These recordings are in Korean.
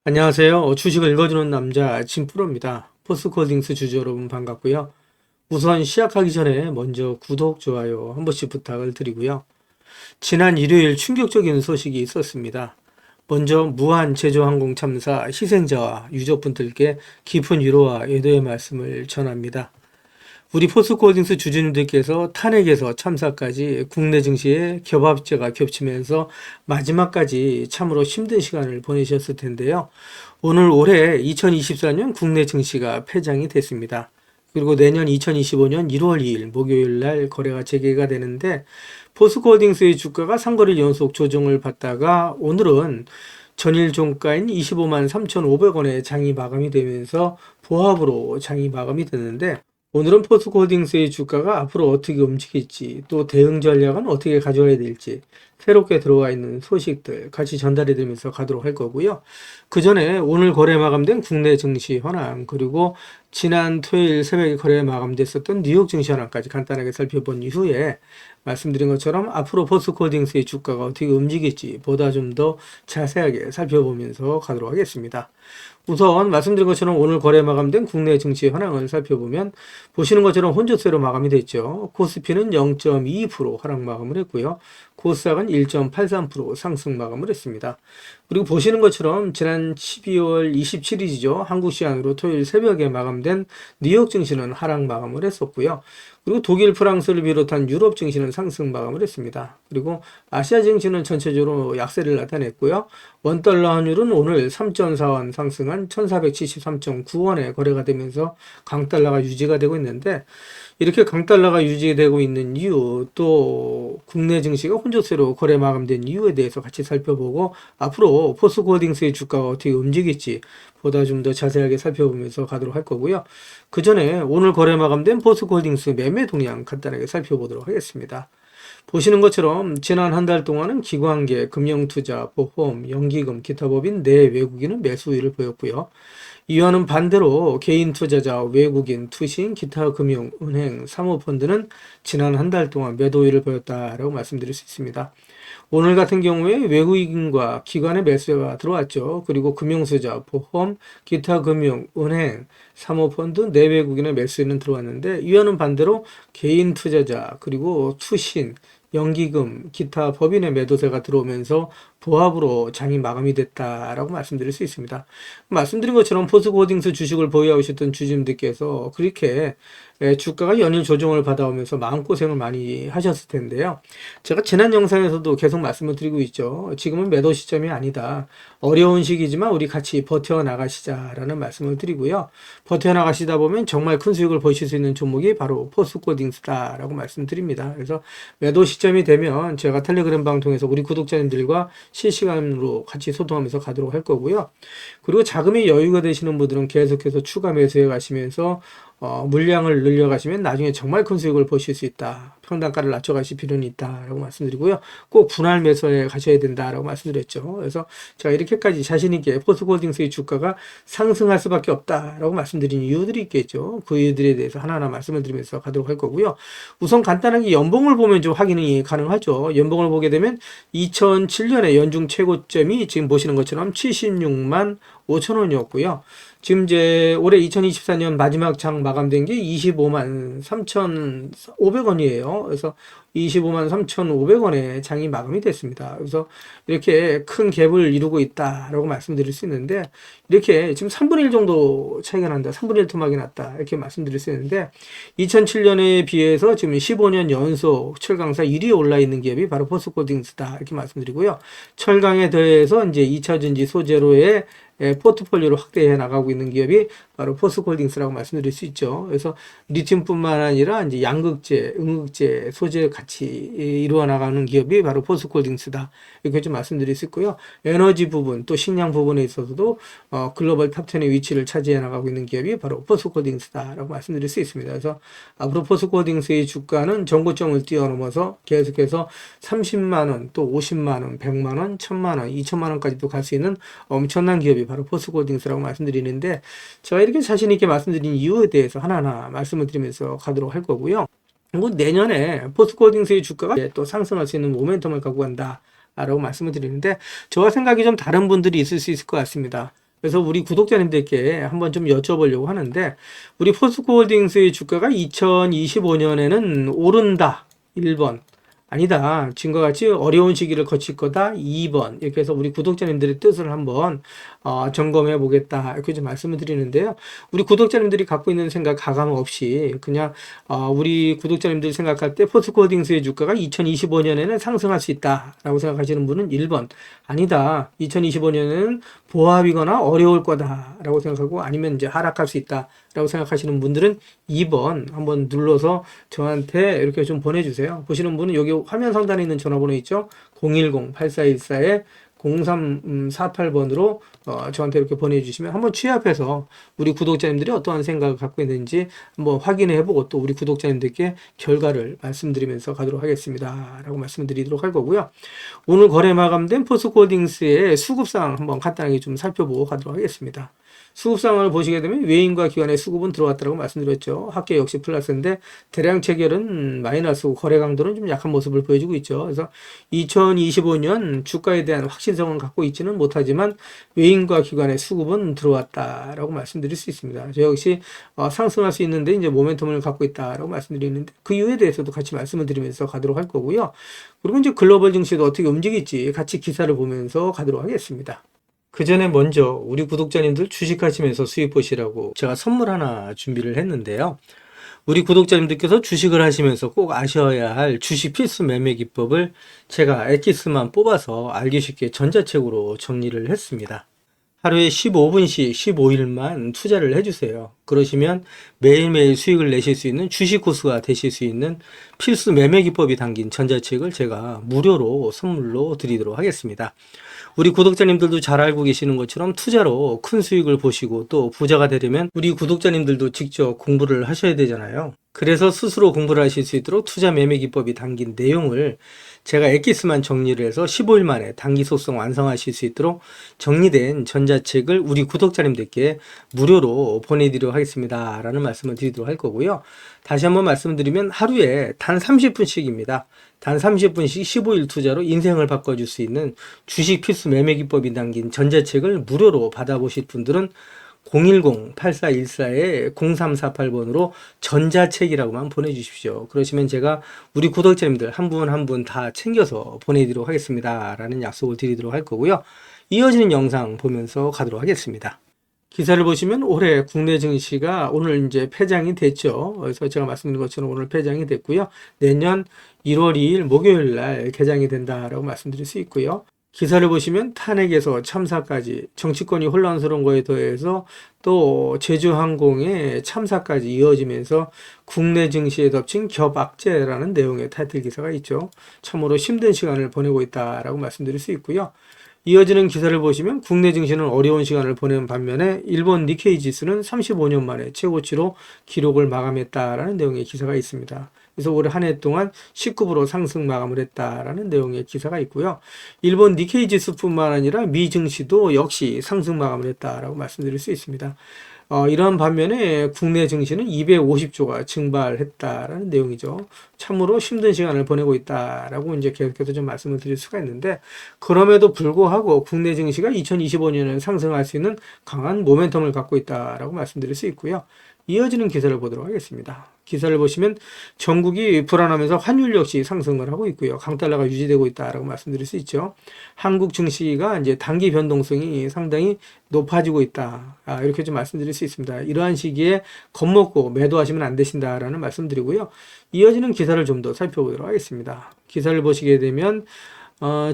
안녕하세요. 주식을 읽어주는 남자 진프로입니다. 포스코딩스 주주 여러분 반갑고요. 우선 시작하기 전에 먼저 구독, 좋아요 한 번씩 부탁을 드리고요. 지난 일요일 충격적인 소식이 있었습니다. 먼저 무한 제주항공 참사 희생자와 유족분들께 깊은 위로와 애도의 말씀을 전합니다. 우리 포스코홀딩스 주주님들께서 탄핵에서 참사까지 국내 증시에 겹합제가 겹치면서 마지막까지 참으로 힘든 시간을 보내셨을 텐데요. 오늘 올해 2024년 국내 증시가 폐장이 됐습니다. 그리고 내년 2025년 1월 2일 목요일 날 거래가 재개가 되는데 포스코홀딩스의 주가가 3거래일 연속 조정을 받다가 오늘은 전일 종가인 25만 3,500원에 장이 마감이 되면서 보합으로 장이 마감이 되는데 오늘은 포스코홀딩스의 주가가 앞으로 어떻게 움직일지 또 대응 전략은 어떻게 가져와야 될지 새롭게 들어와 있는 소식들 같이 전달해 드리면서 가도록 할 거고요. 그 전에 오늘 거래 마감된 국내 증시 현황 그리고 지난 토요일 새벽에 거래 마감됐었던 뉴욕 증시 현황까지 간단하게 살펴본 이후에 말씀드린 것처럼 앞으로 포스코홀딩스의 주가가 어떻게 움직일지 보다 좀 더 자세하게 살펴보면서 가도록 하겠습니다. 우선 말씀드린 것처럼 오늘 거래 마감된 국내 증시 현황을 살펴보면 보시는 것처럼 혼조세로 마감이 됐죠. 코스피는 0.2% 하락 마감을 했고요. 코스닥은 1.83% 상승 마감을 했습니다. 그리고 보시는 것처럼 지난 12월 27일이죠. 한국 시간으로 토요일 새벽에 마감된 뉴욕 증시는 하락 마감을 했었고요. 그리고 독일, 프랑스를 비롯한 유럽 증시는 상승 마감을 했습니다. 그리고 아시아 증시는 전체적으로 약세를 나타냈고요. 원달러 환율은 오늘 3.4원 상승한 1473.9원에 거래가 되면서 강달러가 유지가 되고 있는데 이렇게 강달러가 유지되고 있는 이유 또 국내 증시가 혼조세로 거래 마감된 이유에 대해서 같이 살펴보고 앞으로 포스코홀딩스의 주가가 어떻게 움직일지 보다 좀 더 자세하게 살펴보면서 가도록 할 거고요. 그 전에 오늘 거래 마감된 포스코홀딩스 매매 동향 간단하게 살펴보도록 하겠습니다. 보시는 것처럼 지난 한 달 동안은 기관계, 금융투자, 보험, 연기금, 기타 법인 내 외국인은 매수 우위를 보였고요. 이와는 반대로 개인 투자자, 외국인, 투신, 기타 금융, 은행, 사모펀드는 지난 한 달 동안 매도 우위를 보였다라고 말씀드릴 수 있습니다. 오늘 같은 경우에 외국인과 기관의 매수가 들어왔죠. 그리고 금융투자, 보험, 기타 금융, 은행, 사모펀드, 내외국인의 매수는 들어왔는데 이와는 반대로 개인 투자자, 그리고 투신, 연기금, 기타 법인의 매도세가 들어오면서 보합으로 장이 마감이 됐다라고 말씀드릴 수 있습니다. 말씀드린 것처럼 포스코홀딩스 주식을 보유하고 있었던 주주님들께서 그렇게 주가가 연일 조정을 받아오면서 마음고생을 많이 하셨을 텐데요. 제가 지난 영상에서도 계속 말씀을 드리고 있죠. 지금은 매도 시점이 아니다. 어려운 시기지만 우리 같이 버텨나가시자라는 말씀을 드리고요. 버텨나가시다 보면 정말 큰 수익을 보실 수 있는 종목이 바로 포스코홀딩스다라고 말씀드립니다. 그래서 매도 시점이 되면 제가 텔레그램 방 통해서 우리 구독자님들과 실시간으로 같이 소통하면서 가도록 할 거고요. 그리고 자금이 여유가 되시는 분들은 계속해서 추가 매수해 가시면서 물량을 늘려가시면 나중에 정말 큰 수익을 보실 수 있다. 평단가를 낮춰가실 필요는 있다라고 말씀드리고요. 꼭 분할 매수에 가셔야 된다라고 말씀드렸죠. 그래서 제가 이렇게까지 자신있게 포스코홀딩스의 주가가 상승할 수밖에 없다라고 말씀드린 이유들이 있겠죠. 그 이유들에 대해서 하나하나 말씀을 드리면서 가도록 할 거고요. 우선 간단하게 연봉을 보면 좀 확인이 가능하죠. 연봉을 보게 되면 2007년에 연중 최고점이 지금 보시는 것처럼 76만 5천 원이었고요. 지금 이제 올해 2024년 마지막 장 마감된 게 25만 3,500원이에요. 그래서 25만 3,500원에 장이 마감이 됐습니다. 그래서 이렇게 큰 갭을 이루고 있다라고 말씀드릴 수 있는데 이렇게 지금 3분의 1 정도 차이가 난다. 3분의 1 토막이 났다. 이렇게 말씀드릴 수 있는데 2007년에 비해서 지금 15년 연속 철강사 1위에 올라 있는 기업이 바로 포스코홀딩스다. 이렇게 말씀드리고요. 철강에 더해서 이제 2차전지 소재로의 포트폴리오를 확대해 나가고 있는 기업이 바로 포스코홀딩스라고 말씀드릴 수 있죠. 그래서 리튬뿐만 아니라 이제 양극재, 음극재, 소재 같이 이루어 나가는 기업이 바로 포스코홀딩스다. 이렇게 좀 말씀드릴 수 있고요. 에너지 부분 또 식량 부분에 있어서도 글로벌 탑10의 위치를 차지해 나가고 있는 기업이 바로 포스코홀딩스다라고 말씀드릴 수 있습니다. 그래서 앞으로 포스코홀딩스의 주가는 전고점을 뛰어넘어서 계속해서 30만 원, 또 50만 원, 100만 원, 1000만 원, 2000만 원까지도 갈 수 있는 엄청난 기업이 바로 포스코홀딩스라고 말씀드리는데 제가 이렇게 자신 있게 말씀드린 이유에 대해서 하나하나 말씀을 드리면서 가도록 할 거고요. 그리고 내년에 포스코홀딩스의 주가가 또 상승할 수 있는 모멘텀을 갖고 간다 라고 말씀을 드리는데 저와 생각이 좀 다른 분들이 있을 수 있을 것 같습니다. 그래서 우리 구독자님들께 한번 좀 여쭤보려고 하는데, 우리 포스코홀딩스의 주가가 2025년에는 오른다. 1번. 아니다. 지금과 같이 어려운 시기를 거칠 거다. 2번. 이렇게 해서 우리 구독자님들의 뜻을 한번 점검해 보겠다. 이렇게 좀 말씀을 드리는데요. 우리 구독자님들이 갖고 있는 생각 가감 없이 그냥 우리 구독자님들이 생각할 때 포스코홀딩스의 주가가 2025년에는 상승할 수 있다라고 생각하시는 분은 1번. 아니다. 2025년에는 보합이거나 어려울 거다라고 생각하고, 아니면 이제 하락할 수 있다라고 생각하시는 분들은 2번 한번 눌러서 저한테 이렇게 좀 보내주세요. 보시는 분은 여기 화면 상단에 있는 전화번호 있죠? 010-8414-0348번으로 저한테 이렇게 보내주시면 한번 취합해서 우리 구독자님들이 어떠한 생각을 갖고 있는지 한번 확인해 보고, 또 우리 구독자님들께 결과를 말씀드리면서 가도록 하겠습니다 라고 말씀드리도록 할 거고요. 오늘 거래 마감된 포스코홀딩스의 수급상 한번 간단하게 좀 살펴보고 가도록 하겠습니다. 수급상을 보시게 되면 외인과 기관의 수급은 들어왔다고 말씀드렸죠. 합계 역시 플러스인데 대량 체결은 마이너스고 거래 강도는 좀 약한 모습을 보여주고 있죠. 그래서 2025년 주가에 대한 확신성은 갖고 있지는 못하지만 외인과 기관의 수급은 들어왔다라고 말씀드릴 수 있습니다. 저 역시 상승할 수 있는데 이제 모멘텀을 갖고 있다라고 말씀드리는데, 그 이유에 대해서도 같이 말씀을 드리면서 가도록 할 거고요. 그리고 이제 글로벌 증시도 어떻게 움직일지 같이 기사를 보면서 가도록 하겠습니다. 그 전에 먼저 우리 구독자님들 주식하시면서 수익 보시라고 제가 선물 하나 준비를 했는데요. 우리 구독자님들께서 주식을 하시면서 꼭 아셔야 할 주식 필수 매매 기법을 제가 엑기스만 뽑아서 알기 쉽게 전자책으로 정리를 했습니다. 하루에 15분씩 15일만 투자를 해주세요. 그러시면 매일매일 수익을 내실 수 있는 주식 고수가 되실 수 있는 필수 매매 기법이 담긴 전자책을 제가 무료로 선물로 드리도록 하겠습니다. 우리 구독자님들도 잘 알고 계시는 것처럼 투자로 큰 수익을 보시고 또 부자가 되려면 우리 구독자님들도 직접 공부를 하셔야 되잖아요. 그래서 스스로 공부를 하실 수 있도록 투자 매매 기법이 담긴 내용을 제가 엑기스만 정리를 해서 15일 만에 단기 속성 완성하실 수 있도록 정리된 전자책을 우리 구독자님들께 무료로 보내드리도록 하겠습니다 라는 말씀을 드리도록 할 거고요. 다시 한번 말씀드리면 하루에 단 30분씩입니다. 단 30분씩 15일 투자로 인생을 바꿔줄 수 있는 주식 필수 매매 기법이 담긴 전자책을 무료로 받아보실 분들은 010-8414-0348번으로 전자책이라고만 보내주십시오. 그러시면 제가 우리 구독자님들 한 분 한 분 다 챙겨서 보내드리도록 하겠습니다 라는 약속을 드리도록 할 거고요. 이어지는 영상 보면서 가도록 하겠습니다. 기사를 보시면 올해 국내 증시가 오늘 이제 폐장이 됐죠. 그래서 제가 말씀드린 것처럼 오늘 폐장이 됐고요. 내년 1월 2일 목요일 날 개장이 된다라고 말씀드릴 수 있고요. 기사를 보시면 탄핵에서 참사까지 정치권이 혼란스러운 거에 더해서 또 제주항공의 참사까지 이어지면서 국내 증시에 덮친 겹악재라는 내용의 타이틀 기사가 있죠. 참으로 힘든 시간을 보내고 있다라고 말씀드릴 수 있고요. 이어지는 기사를 보시면 국내 증시는 어려운 시간을 보내는 반면에 일본 니케이 지수는 35년 만에 최고치로 기록을 마감했다라는 내용의 기사가 있습니다. 그래서 올 한 해 동안 19% 상승 마감을 했다라는 내용의 기사가 있고요. 일본 니케이 지수뿐만 아니라 미 증시도 역시 상승 마감을 했다라고 말씀드릴 수 있습니다. 이러한 반면에 국내 증시는 250조가 증발했다라는 내용이죠. 참으로 힘든 시간을 보내고 있다라고 이제 계속해서 좀 말씀을 드릴 수가 있는데, 그럼에도 불구하고 국내 증시가 2025년에 상승할 수 있는 강한 모멘텀을 갖고 있다라고 말씀드릴 수 있고요. 이어지는 기사를 보도록 하겠습니다. 기사를 보시면 전국이 불안하면서 환율 역시 상승을 하고 있고요. 강달러가 유지되고 있다라고 말씀드릴 수 있죠. 한국 증시가 이제 단기 변동성이 상당히 높아지고 있다. 이렇게 좀 말씀드릴 수 있습니다. 이러한 시기에 겁먹고 매도하시면 안 되신다라는 말씀드리고요. 이어지는 기사를 좀 더 살펴보도록 하겠습니다. 기사를 보시게 되면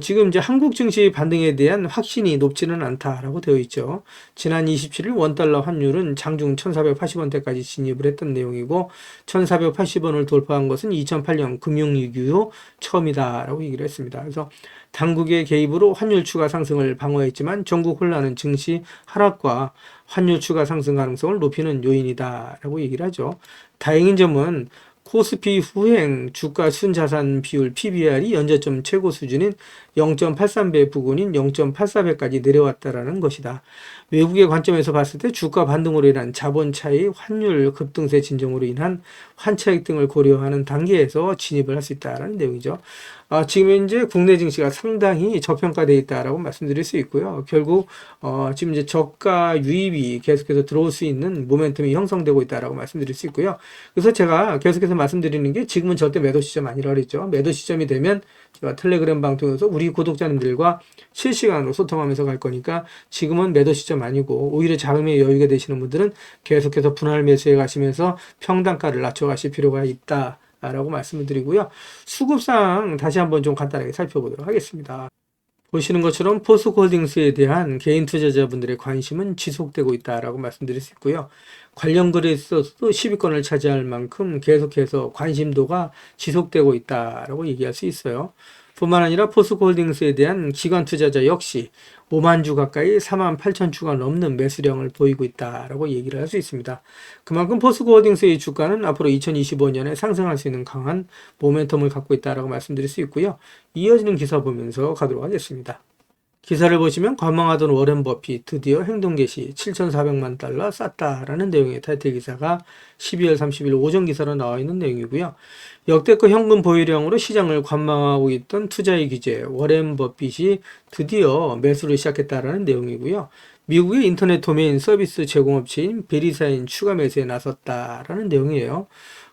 지금 이제 한국 증시 반등에 대한 확신이 높지는 않다라고 되어 있죠. 지난 27일 원달러 환율은 장중 1480원대까지 진입을 했던 내용이고, 1480원을 돌파한 것은 2008년 금융위기 후 처음이다라고 얘기를 했습니다. 그래서 당국의 개입으로 환율 추가 상승을 방어했지만 전국 혼란은 증시 하락과 환율 추가 상승 가능성을 높이는 요인이다라고 얘기를 하죠. 다행인 점은 코스피 후행 주가 순자산 비율 PBR이 연저점 최고 수준인 0.83배 부근인 0.84배까지 내려왔다라는 것이다. 외국의 관점에서 봤을 때 주가 반등으로 인한 자본 차익, 환율 급등세 진정으로 인한 환차익 등을 고려하는 단계에서 진입을 할 수 있다라는 내용이죠. 지금 현재 국내 증시가 상당히 저평가되어 있다라고 말씀드릴 수 있고요. 결국 지금 이제 저가 유입이 계속해서 들어올 수 있는 모멘텀이 형성되고 있다라고 말씀드릴 수 있고요. 그래서 제가 계속해서 말씀드리는 게 지금은 절대 매도 시점 아니라고 그랬죠. 매도 시점이 되면 제가 텔레그램 방 통해서 우리 구독자님들과 실시간으로 소통하면서 갈 거니까 지금은 매도 시점 아니고 오히려 자금의 여유가 되시는 분들은 계속해서 분할 매수해 가시면서 평단가를 낮춰가실 필요가 있다. 라고 말씀을 드리고요. 수급상 다시 한번 좀 간단하게 살펴보도록 하겠습니다. 보시는 것처럼 포스코홀딩스에 대한 개인 투자자분들의 관심은 지속되고 있다라고 말씀드릴 수 있고요. 관련 글에 있어서도 10위권을 차지할 만큼 계속해서 관심도가 지속되고 있다라고 얘기할 수 있어요. 뿐만 아니라 포스코홀딩스에 대한 기관 투자자 역시 5만 주 가까이 4만 8천 주가 넘는 매수량을 보이고 있다라고 얘기를 할 수 있습니다. 그만큼 포스코홀딩스의 주가는 앞으로 2025년에 상승할 수 있는 강한 모멘텀을 갖고 있다라고 말씀드릴 수 있고요. 이어지는 기사 보면서 가도록 하겠습니다. 기사를 보시면 관망하던 워렌 버핏 드디어 행동 개시 7,400만 달러 쌌다라는 내용의 타이틀 기사가 12월 30일 오전 기사로 나와 있는 내용이고요. 역대급 현금 보유량으로 시장을 관망하고 있던 투자의 귀재 워렌 버핏이 드디어 매수를 시작했다라는 내용이고요. 미국의 인터넷 도메인 서비스 제공업체인 베리사인 추가 매수에 나섰다라는 내용이에요.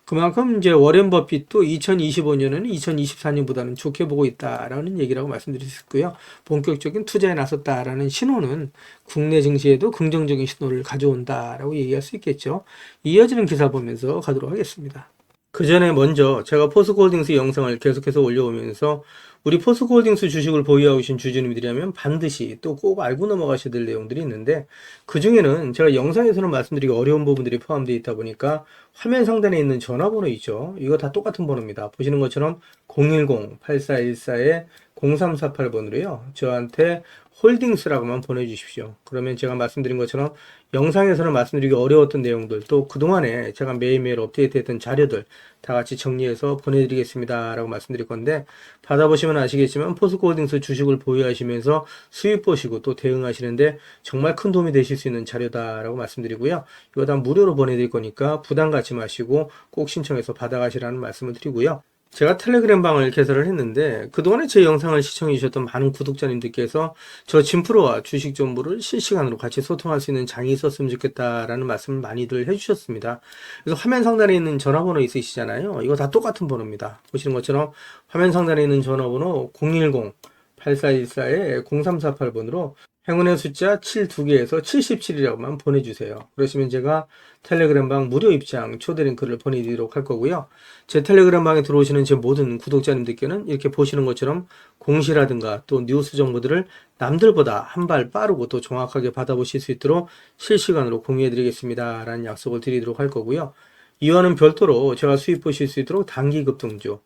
그만큼 이제 워렌 버핏도 2025년에는 2024년보다는 좋게 보고 있다라는 얘기라고 말씀드릴 수 있고요. 본격적인 투자에 나섰다라는 신호는 국내 증시에도 긍정적인 신호를 가져온다라고 얘기할 수 있겠죠. 이어지는 기사 보면서 가도록 하겠습니다. 그 전에 먼저 제가 포스코홀딩스 영상을 계속해서 올려오면서 우리 포스코홀딩스 주식을 보유하고 계신 주주님들이라면 반드시 또 꼭 알고 넘어가셔야 될 내용들이 있는데 그 중에는 제가 영상에서는 말씀드리기 어려운 부분들이 포함되어 있다 보니까 화면 상단에 있는 전화번호 있죠. 이거 다 똑같은 번호입니다. 보시는 것처럼 010-8414-0348번으로요. 저한테 홀딩스라고만 보내주십시오. 그러면 제가 말씀드린 것처럼 영상에서는 말씀드리기 어려웠던 내용들 또 그동안에 제가 매일매일 업데이트했던 자료들 다 같이 정리해서 보내드리겠습니다 라고 말씀드릴 건데 받아보시면 아시겠지만 포스코홀딩스 주식을 보유하시면서 수익 보시고 또 대응하시는데 정말 큰 도움이 되실 수 있는 자료다라고 말씀드리고요. 이거 다 무료로 보내드릴 거니까 부담 갖지 마시고 꼭 신청해서 받아가시라는 말씀을 드리고요. 제가 텔레그램 방을 개설을 했는데 그동안에 제 영상을 시청해 주셨던 많은 구독자님들께서 저 진프로와 주식 정보를 실시간으로 같이 소통할 수 있는 장이 있었으면 좋겠다라는 말씀을 많이들 해주셨습니다. 그래서 화면 상단에 있는 전화번호 있으시잖아요. 이거 다 똑같은 번호입니다. 보시는 것처럼 화면 상단에 있는 전화번호 010-8414-0348번으로 행운의 숫자 7 2개에서 77이라고만 보내주세요. 그러시면 제가 텔레그램 방 무료 입장 초대 링크를 보내드리도록 할 거고요. 제 텔레그램 방에 들어오시는 제 모든 구독자님들께는 이렇게 보시는 것처럼 공시라든가 또 뉴스 정보들을 남들보다 한 발 빠르고 또 정확하게 받아보실 수 있도록 실시간으로 공유해드리겠습니다. 라는 약속을 드리도록 할 거고요. 이와는 별도로 제가 수익 보실 수 있도록 단기 급등주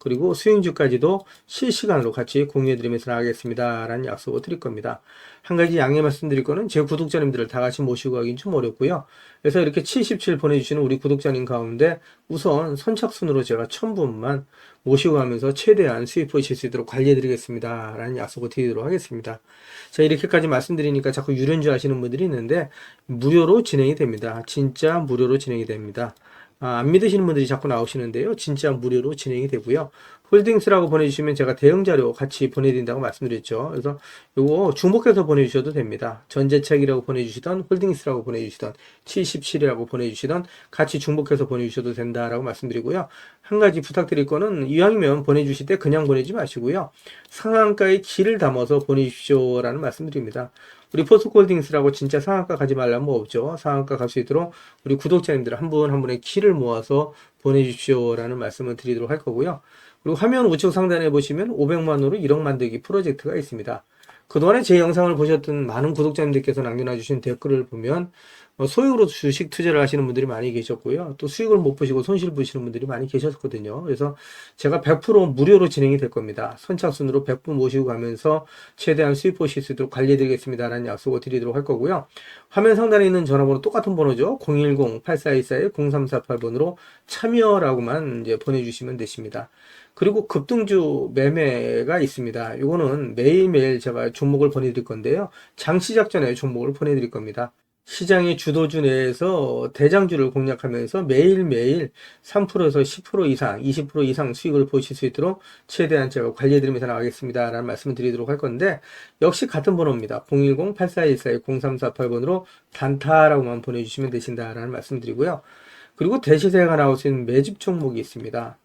그리고 수익주까지도 실시간으로 같이 공유해드리면서 나가겠습니다. 라는 약속을 드릴 겁니다. 한 가지 양해 말씀드릴 거는 제 구독자님들을 다 같이 모시고 가긴 좀 어렵고요. 그래서 이렇게 77 보내주시는 우리 구독자님 가운데 우선 선착순으로 제가 1000분만 모시고 가면서 최대한 수익 보실 수 있도록 관리해드리겠습니다. 라는 약속을 드리도록 하겠습니다. 자, 이렇게까지 말씀드리니까 자꾸 유료인줄 아시는 분들이 있는데 무료로 진행이 됩니다. 진짜 무료로 진행이 됩니다. 안 믿으시는 분들이 자꾸 나오시는데요. 진짜 무료로 진행이 되고요. 홀딩스라고 보내주시면 제가 대응 자료 같이 보내드린다고 말씀드렸죠. 그래서 요거 중복해서 보내주셔도 됩니다. 전재책이라고 보내주시던 홀딩스라고 보내주시던 77이라고 보내주시던 같이 중복해서 보내주셔도 된다라고 말씀드리고요. 한 가지 부탁드릴 거는 이왕이면 보내주실 때 그냥 보내지 마시고요. 상한가에 키를 담아서 보내주십시오 라는 말씀드립니다. 우리 포스코홀딩스라고 진짜 상한가 가지 말라는 뭐 없죠. 상한가 갈 수 있도록 우리 구독자님들 한 분 한 분의 키를 모아서 보내주십시오 라는 말씀을 드리도록 할 거고요. 그리고 화면 우측 상단에 보시면 500만으로 1억 만들기 프로젝트가 있습니다. 그동안에 제 영상을 보셨던 많은 구독자님들께서 남겨놔주신 댓글을 보면 소액으로 주식 투자를 하시는 분들이 많이 계셨고요. 또 수익을 못 보시고 손실 보시는 분들이 많이 계셨거든요. 그래서 제가 100% 무료로 진행이 될 겁니다. 선착순으로 100분 모시고 가면서 최대한 수익 보실 수 있도록 관리해드리겠습니다라는 약속을 드리도록 할 거고요. 화면 상단에 있는 전화번호 똑같은 번호죠. 010-8424-0348번으로 참여라고만 이제 보내주시면 되십니다. 그리고 급등주 매매가 있습니다. 이거는 매일매일 제가 종목을 보내드릴 건데요. 장 시작 전에 종목을 보내드릴 겁니다. 시장의 주도주 내에서 대장주를 공략하면서 매일매일 3%에서 10% 이상, 20% 이상 수익을 보실 수 있도록 최대한 제가 관리해드리면서 나가겠습니다. 라는 말씀을 드리도록 할 건데, 역시 같은 번호입니다. 010-8414-0348번으로 단타라고만 보내주시면 되신다라는 말씀 드리고요. 그리고 대시세가 나올 수 있는 매집 종목이 있습니다.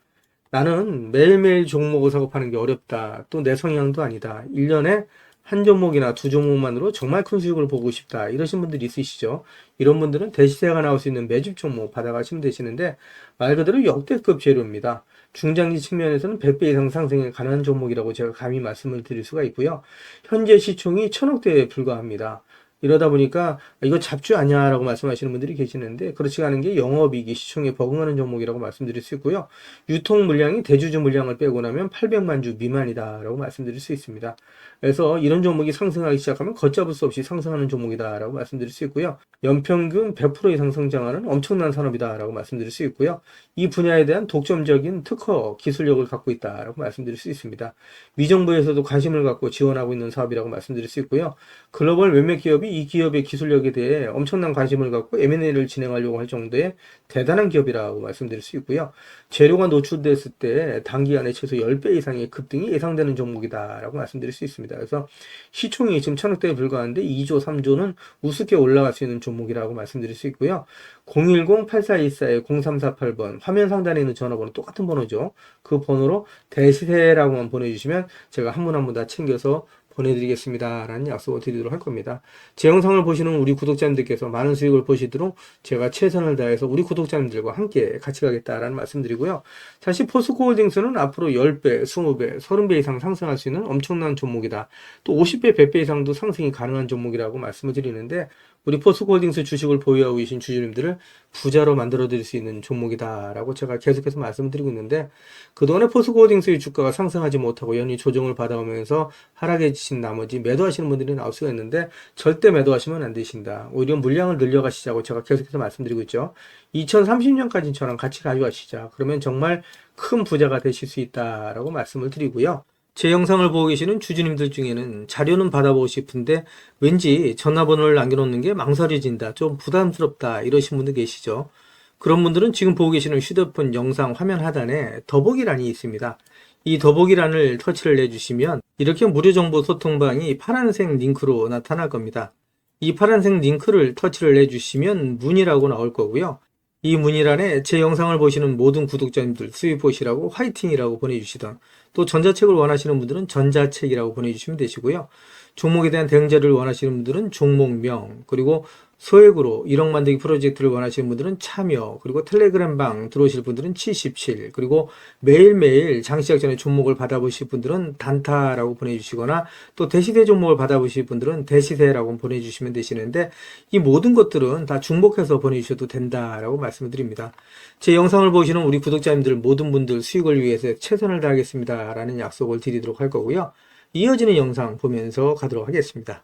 나는 매일매일 종목을 작업하는 게 어렵다. 또 내 성향도 아니다. 1년에 한 종목이나 두 종목만으로 정말 큰 수익을 보고 싶다. 이러신 분들이 있으시죠. 이런 분들은 대시세가 나올 수 있는 매집 종목 받아가시면 되시는데, 말 그대로 역대급 재료입니다. 중장기 측면에서는 100배 이상 상승이 가능한 종목이라고 제가 감히 말씀을 드릴 수가 있고요. 현재 시총이 1000억대에 불과합니다. 이러다 보니까 이거 잡주 아니야 라고 말씀하시는 분들이 계시는데, 그렇지 않은 게 영업이익이 시총에 버금가는 종목이라고 말씀드릴 수 있고요. 유통 물량이 대주주 물량을 빼고 나면 800만 주 미만이다 라고 말씀드릴 수 있습니다. 그래서 이런 종목이 상승하기 시작하면 걷잡을 수 없이 상승하는 종목이다 라고 말씀드릴 수 있고요. 연평균 100% 이상 성장하는 엄청난 산업이다 라고 말씀드릴 수 있고요. 이 분야에 대한 독점적인 특허 기술력을 갖고 있다 라고 말씀드릴 수 있습니다. 미정부에서도 관심을 갖고 지원하고 있는 사업이라고 말씀드릴 수 있고요. 글로벌 몇몇 기업이 이 기업의 기술력에 대해 엄청난 관심을 갖고 M&A를 진행하려고 할 정도의 대단한 기업이라고 말씀드릴 수 있고요. 재료가 노출됐을 때 단기간에 최소 10배 이상의 급등이 예상되는 종목이다 라고 말씀드릴 수 있습니다. 그래서 시총이 지금 1000억대에 불과한데 2조, 3조는 우습게 올라갈 수 있는 종목이라고 말씀드릴 수 있고요. 010-8424-0348번 화면 상단에 있는 전화번호 똑같은 번호죠. 그 번호로 대시세라고만 보내주시면 제가 한 분 한 분 다 챙겨서 보내드리겠습니다 라는 약속을 드리도록 할 겁니다. 제 영상을 보시는 우리 구독자님들께서 많은 수익을 보시도록 제가 최선을 다해서 우리 구독자님들과 함께 같이 가겠다라는 말씀드리고요. 사실 포스코홀딩스는 앞으로 10배, 20배, 30배 이상 상승할 수 있는 엄청난 종목이다. 또 50배, 100배 이상도 상승이 가능한 종목이라고 말씀을 드리는데, 우리 포스코홀딩스 주식을 보유하고 계신 주주님들을 부자로 만들어 드릴 수 있는 종목이다라고 제가 계속해서 말씀드리고 있는데, 그동안에 포스코홀딩스의 주가가 상승하지 못하고 연이 조정을 받아오면서 하락해지신 나머지 매도하시는 분들이 나올 수가 있는데, 절대 매도하시면 안 되신다. 오히려 물량을 늘려가시자고 제가 계속해서 말씀드리고 있죠. 2030년까지 저랑 같이 가져가시자. 그러면 정말 큰 부자가 되실 수 있다라고 말씀을 드리고요. 제 영상을 보고 계시는 주주님들 중에는 자료는 받아보고 싶은데 왠지 전화번호를 남겨놓는 게 망설여진다, 좀 부담스럽다 이러신 분들 계시죠. 그런 분들은 지금 보고 계시는 휴대폰 영상 화면 하단에 더보기란이 있습니다. 이 더보기란을 터치를 해주시면 이렇게 무료 정보 소통방이 파란색 링크로 나타날 겁니다. 이 파란색 링크를 터치를 해주시면 문의라고 나올 거고요. 이 문의란에 제 영상을 보시는 모든 구독자님들 수익 보시라고 화이팅이라고 보내주시던, 또 전자책을 원하시는 분들은 전자책이라고 보내주시면 되시고요. 종목에 대한 대응 자료를 원하시는 분들은 종목명, 그리고 소액으로 1억 만들기 프로젝트를 원하시는 분들은 참여, 그리고 텔레그램방 들어오실 분들은 77, 그리고 매일매일 장시작 전에 종목을 받아보실 분들은 단타라고 보내주시거나, 또 대시세 종목을 받아보실 분들은 대시세라고 보내주시면 되시는데, 이 모든 것들은 다 중복해서 보내주셔도 된다라고 말씀을 드립니다. 제 영상을 보시는 우리 구독자님들 모든 분들 수익을 위해서 최선을 다하겠습니다 라는 약속을 드리도록 할 거고요. 이어지는 영상 보면서 가도록 하겠습니다.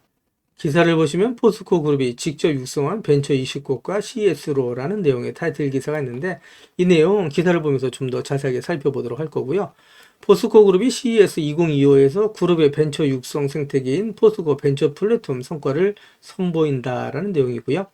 기사를 보시면 포스코 그룹이 직접 육성한 벤처 20곳과 CS로라는 내용의 타이틀 기사가 있는데, 이 내용 기사를 보면서 좀 더 자세하게 살펴보도록 할 거고요. 포스코 그룹이 CES 2025에서 그룹의 벤처 육성 생태계인 포스코 벤처 플랫폼 성과를 선보인다라는 내용이고요.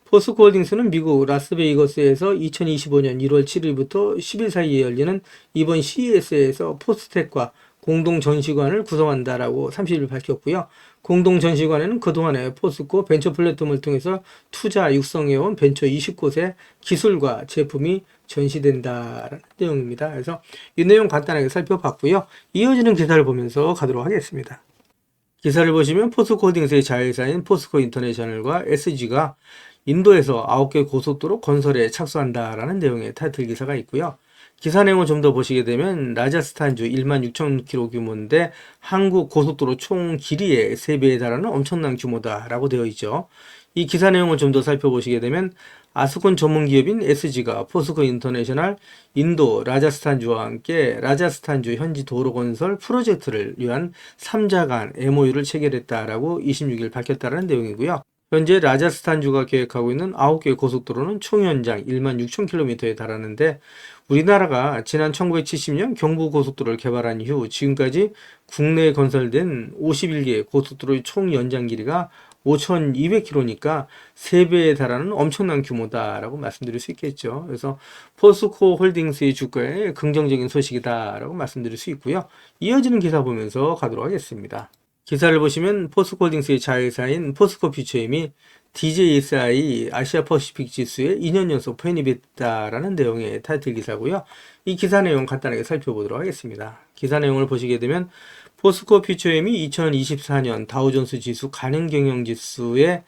포스코 홀딩스는 미국 라스베이거스에서 2025년 1월 7일부터 10일 사이에 열리는 이번 CES에서 포스텍과 공동 전시관을 구성한다라고 30일 밝혔고요. 공동 전시관에는 그동안에 포스코 벤처 플랫폼을 통해서 투자 육성해온 벤처 20곳의 기술과 제품이 전시된다라는 내용입니다. 그래서 이 내용 간단하게 살펴봤고요. 이어지는 기사를 보면서 가도록 하겠습니다. 기사를 보시면 포스코 홀딩스의 자회사인 포스코 인터내셔널과 SG가 인도에서 9개 고속도로 건설에 착수한다라는 내용의 타이틀 기사가 있고요. 기사 내용을 좀 더 보시게 되면 라자스탄주 16,000km 규모인데 한국 고속도로 총 길이의 3배에 달하는 엄청난 규모다라고 되어 있죠. 이 기사 내용을 좀 더 살펴보시게 되면 아스콘 전문 기업인 SG가 포스코 인터내셔널 인도 라자스탄주와 함께 라자스탄주 현지 도로 건설 프로젝트를 위한 3자 간 MOU를 체결했다라고 26일 밝혔다는 내용이고요. 현재 라자스탄주가 계획하고 있는 9개 고속도로는 총 연장 16,000km에 달하는데 우리나라가 지난 1970년 경부고속도로를 개발한 이후 지금까지 국내에 건설된 51개 고속도로의 총 연장 길이가 5,200km니까 3배에 달하는 엄청난 규모다라고 말씀드릴 수 있겠죠. 그래서 포스코 홀딩스의 주가에 긍정적인 소식이다라고 말씀드릴 수 있고요. 이어지는 기사 보면서 가도록 하겠습니다. 기사를 보시면 포스코 홀딩스의 자회사인 포스코 퓨처엠이 DJSI 아시아 퍼시픽 지수에 2년 연속 편입했다라는 내용의 타이틀 기사고요. 이 기사 내용 간단하게 살펴보도록 하겠습니다. 기사 내용을 보시게 되면 포스코 퓨처엠이 2024년 다우존스 지수 가능 경영 지수의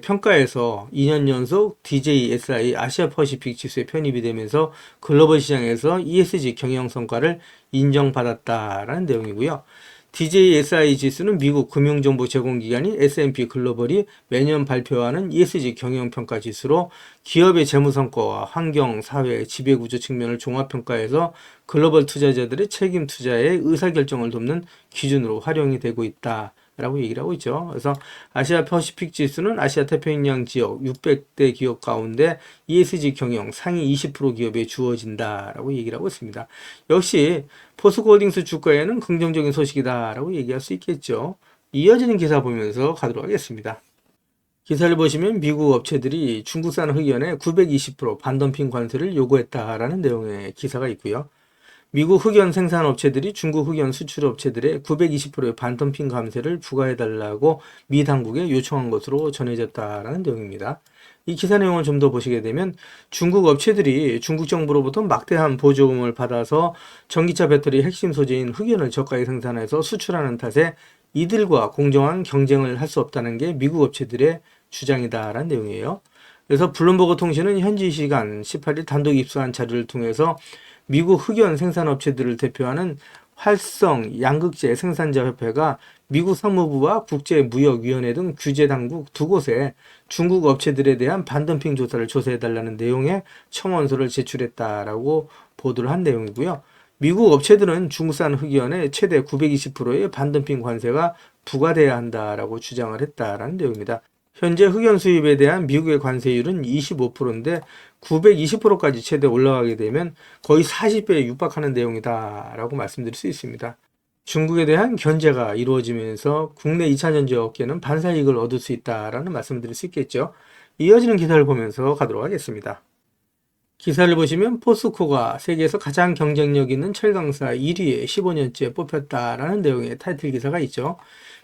평가에서 2년 연속 DJSI 아시아 퍼시픽 지수에 편입이 되면서 글로벌 시장에서 ESG 경영 성과를 인정받았다라는 내용이고요. DJSI 지수는 미국 금융정보 제공기관인 S&P 글로벌이 매년 발표하는 ESG 경영평가 지수로 기업의 재무성과와 환경, 사회, 지배구조 측면을 종합평가해서 글로벌 투자자들의 책임 투자의 의사결정을 돕는 기준으로 활용이 되고 있다. 라고 얘기를 하고 있죠. 그래서 아시아 퍼시픽 지수는 아시아 태평양 지역 600대 기업 가운데 ESG 경영 상위 20% 기업에 주어진다라고 얘기를 하고 있습니다. 역시 포스코홀딩스 주가에는 긍정적인 소식이다라고 얘기할 수 있겠죠. 이어지는 기사 보면서 가도록 하겠습니다. 기사를 보시면 미국 업체들이 중국산 흑연에 920% 반덤핑 관세를 요구했다라는 내용의 기사가 있고요. 미국 흑연 생산 업체들이 중국 흑연 수출 업체들의 920%의 반덤핑 감세를 부과해달라고 미 당국에 요청한 것으로 전해졌다라는 내용입니다. 이 기사 내용을 좀 더 보시게 되면 중국 업체들이 중국 정부로부터 막대한 보조금을 받아서 전기차 배터리 핵심 소재인 흑연을 저가에 생산해서 수출하는 탓에 이들과 공정한 경쟁을 할 수 없다는 게 미국 업체들의 주장이다라는 내용이에요. 그래서 블룸버그 통신은 현지 시간 18일 단독 입수한 자료를 통해서 미국 흑연 생산업체들을 대표하는 활성 양극재 생산자 협회가 미국 상무부와 국제무역위원회 등 규제 당국 두 곳에 중국 업체들에 대한 반덤핑 조사를 조사해달라는 내용의 청원서를 제출했다라고 보도를 한 내용이고요. 미국 업체들은 중국산 흑연에 최대 920%의 반덤핑 관세가 부과돼야 한다라고 주장을 했다라는 내용입니다. 현재 흑연 수입에 대한 미국의 관세율은 25%인데 920%까지 최대 올라가게 되면 거의 40배에 육박하는 내용이다라고 말씀드릴 수 있습니다. 중국에 대한 견제가 이루어지면서 국내 2차전지 업계는 반사이익을 얻을 수 있다라는 말씀을 드릴 수 있겠죠. 이어지는 기사를 보면서 가도록 하겠습니다. 기사를 보시면 포스코가 세계에서 가장 경쟁력 있는 철강사 1위에 15년째 뽑혔다라는 내용의 타이틀 기사가 있죠.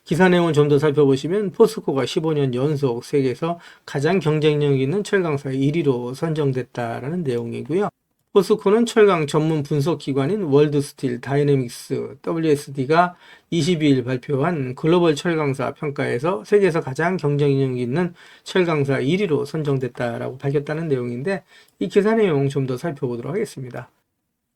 기사 내용을 좀 더 살펴보시면 포스코가 15년 연속 세계에서 가장 경쟁력 있는 철강사 1위로 선정됐다라는 내용이고요. 포스코는 철강 전문 분석 기관인 월드스틸 다이내믹스 WSD가 22일 발표한 글로벌 철강사 평가에서 세계에서 가장 경쟁력 있는 철강사 1위로 선정됐다라고 밝혔다는 내용인데 이 기사 내용 좀 더 살펴보도록 하겠습니다.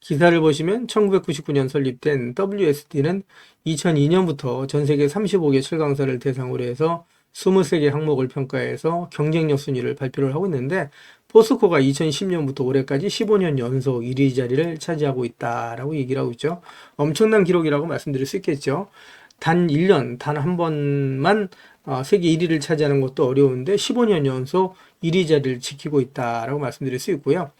기사를 보시면 1999년 설립된 WSD는 2002년부터 전 세계 35개 철강사를 대상으로 해서 23개 항목을 평가해서 경쟁력 순위를 발표를 하고 있는데 포스코가 2010년부터 올해까지 15년 연속 1위 자리를 차지하고 있다라고 얘기를 하고 있죠. 엄청난 기록이라고 말씀드릴 수 있겠죠. 단 1년, 단 한 번만 세계 1위를 차지하는 것도 어려운데 15년 연속 1위 자리를 지키고 있다라고 말씀드릴 수 있고요.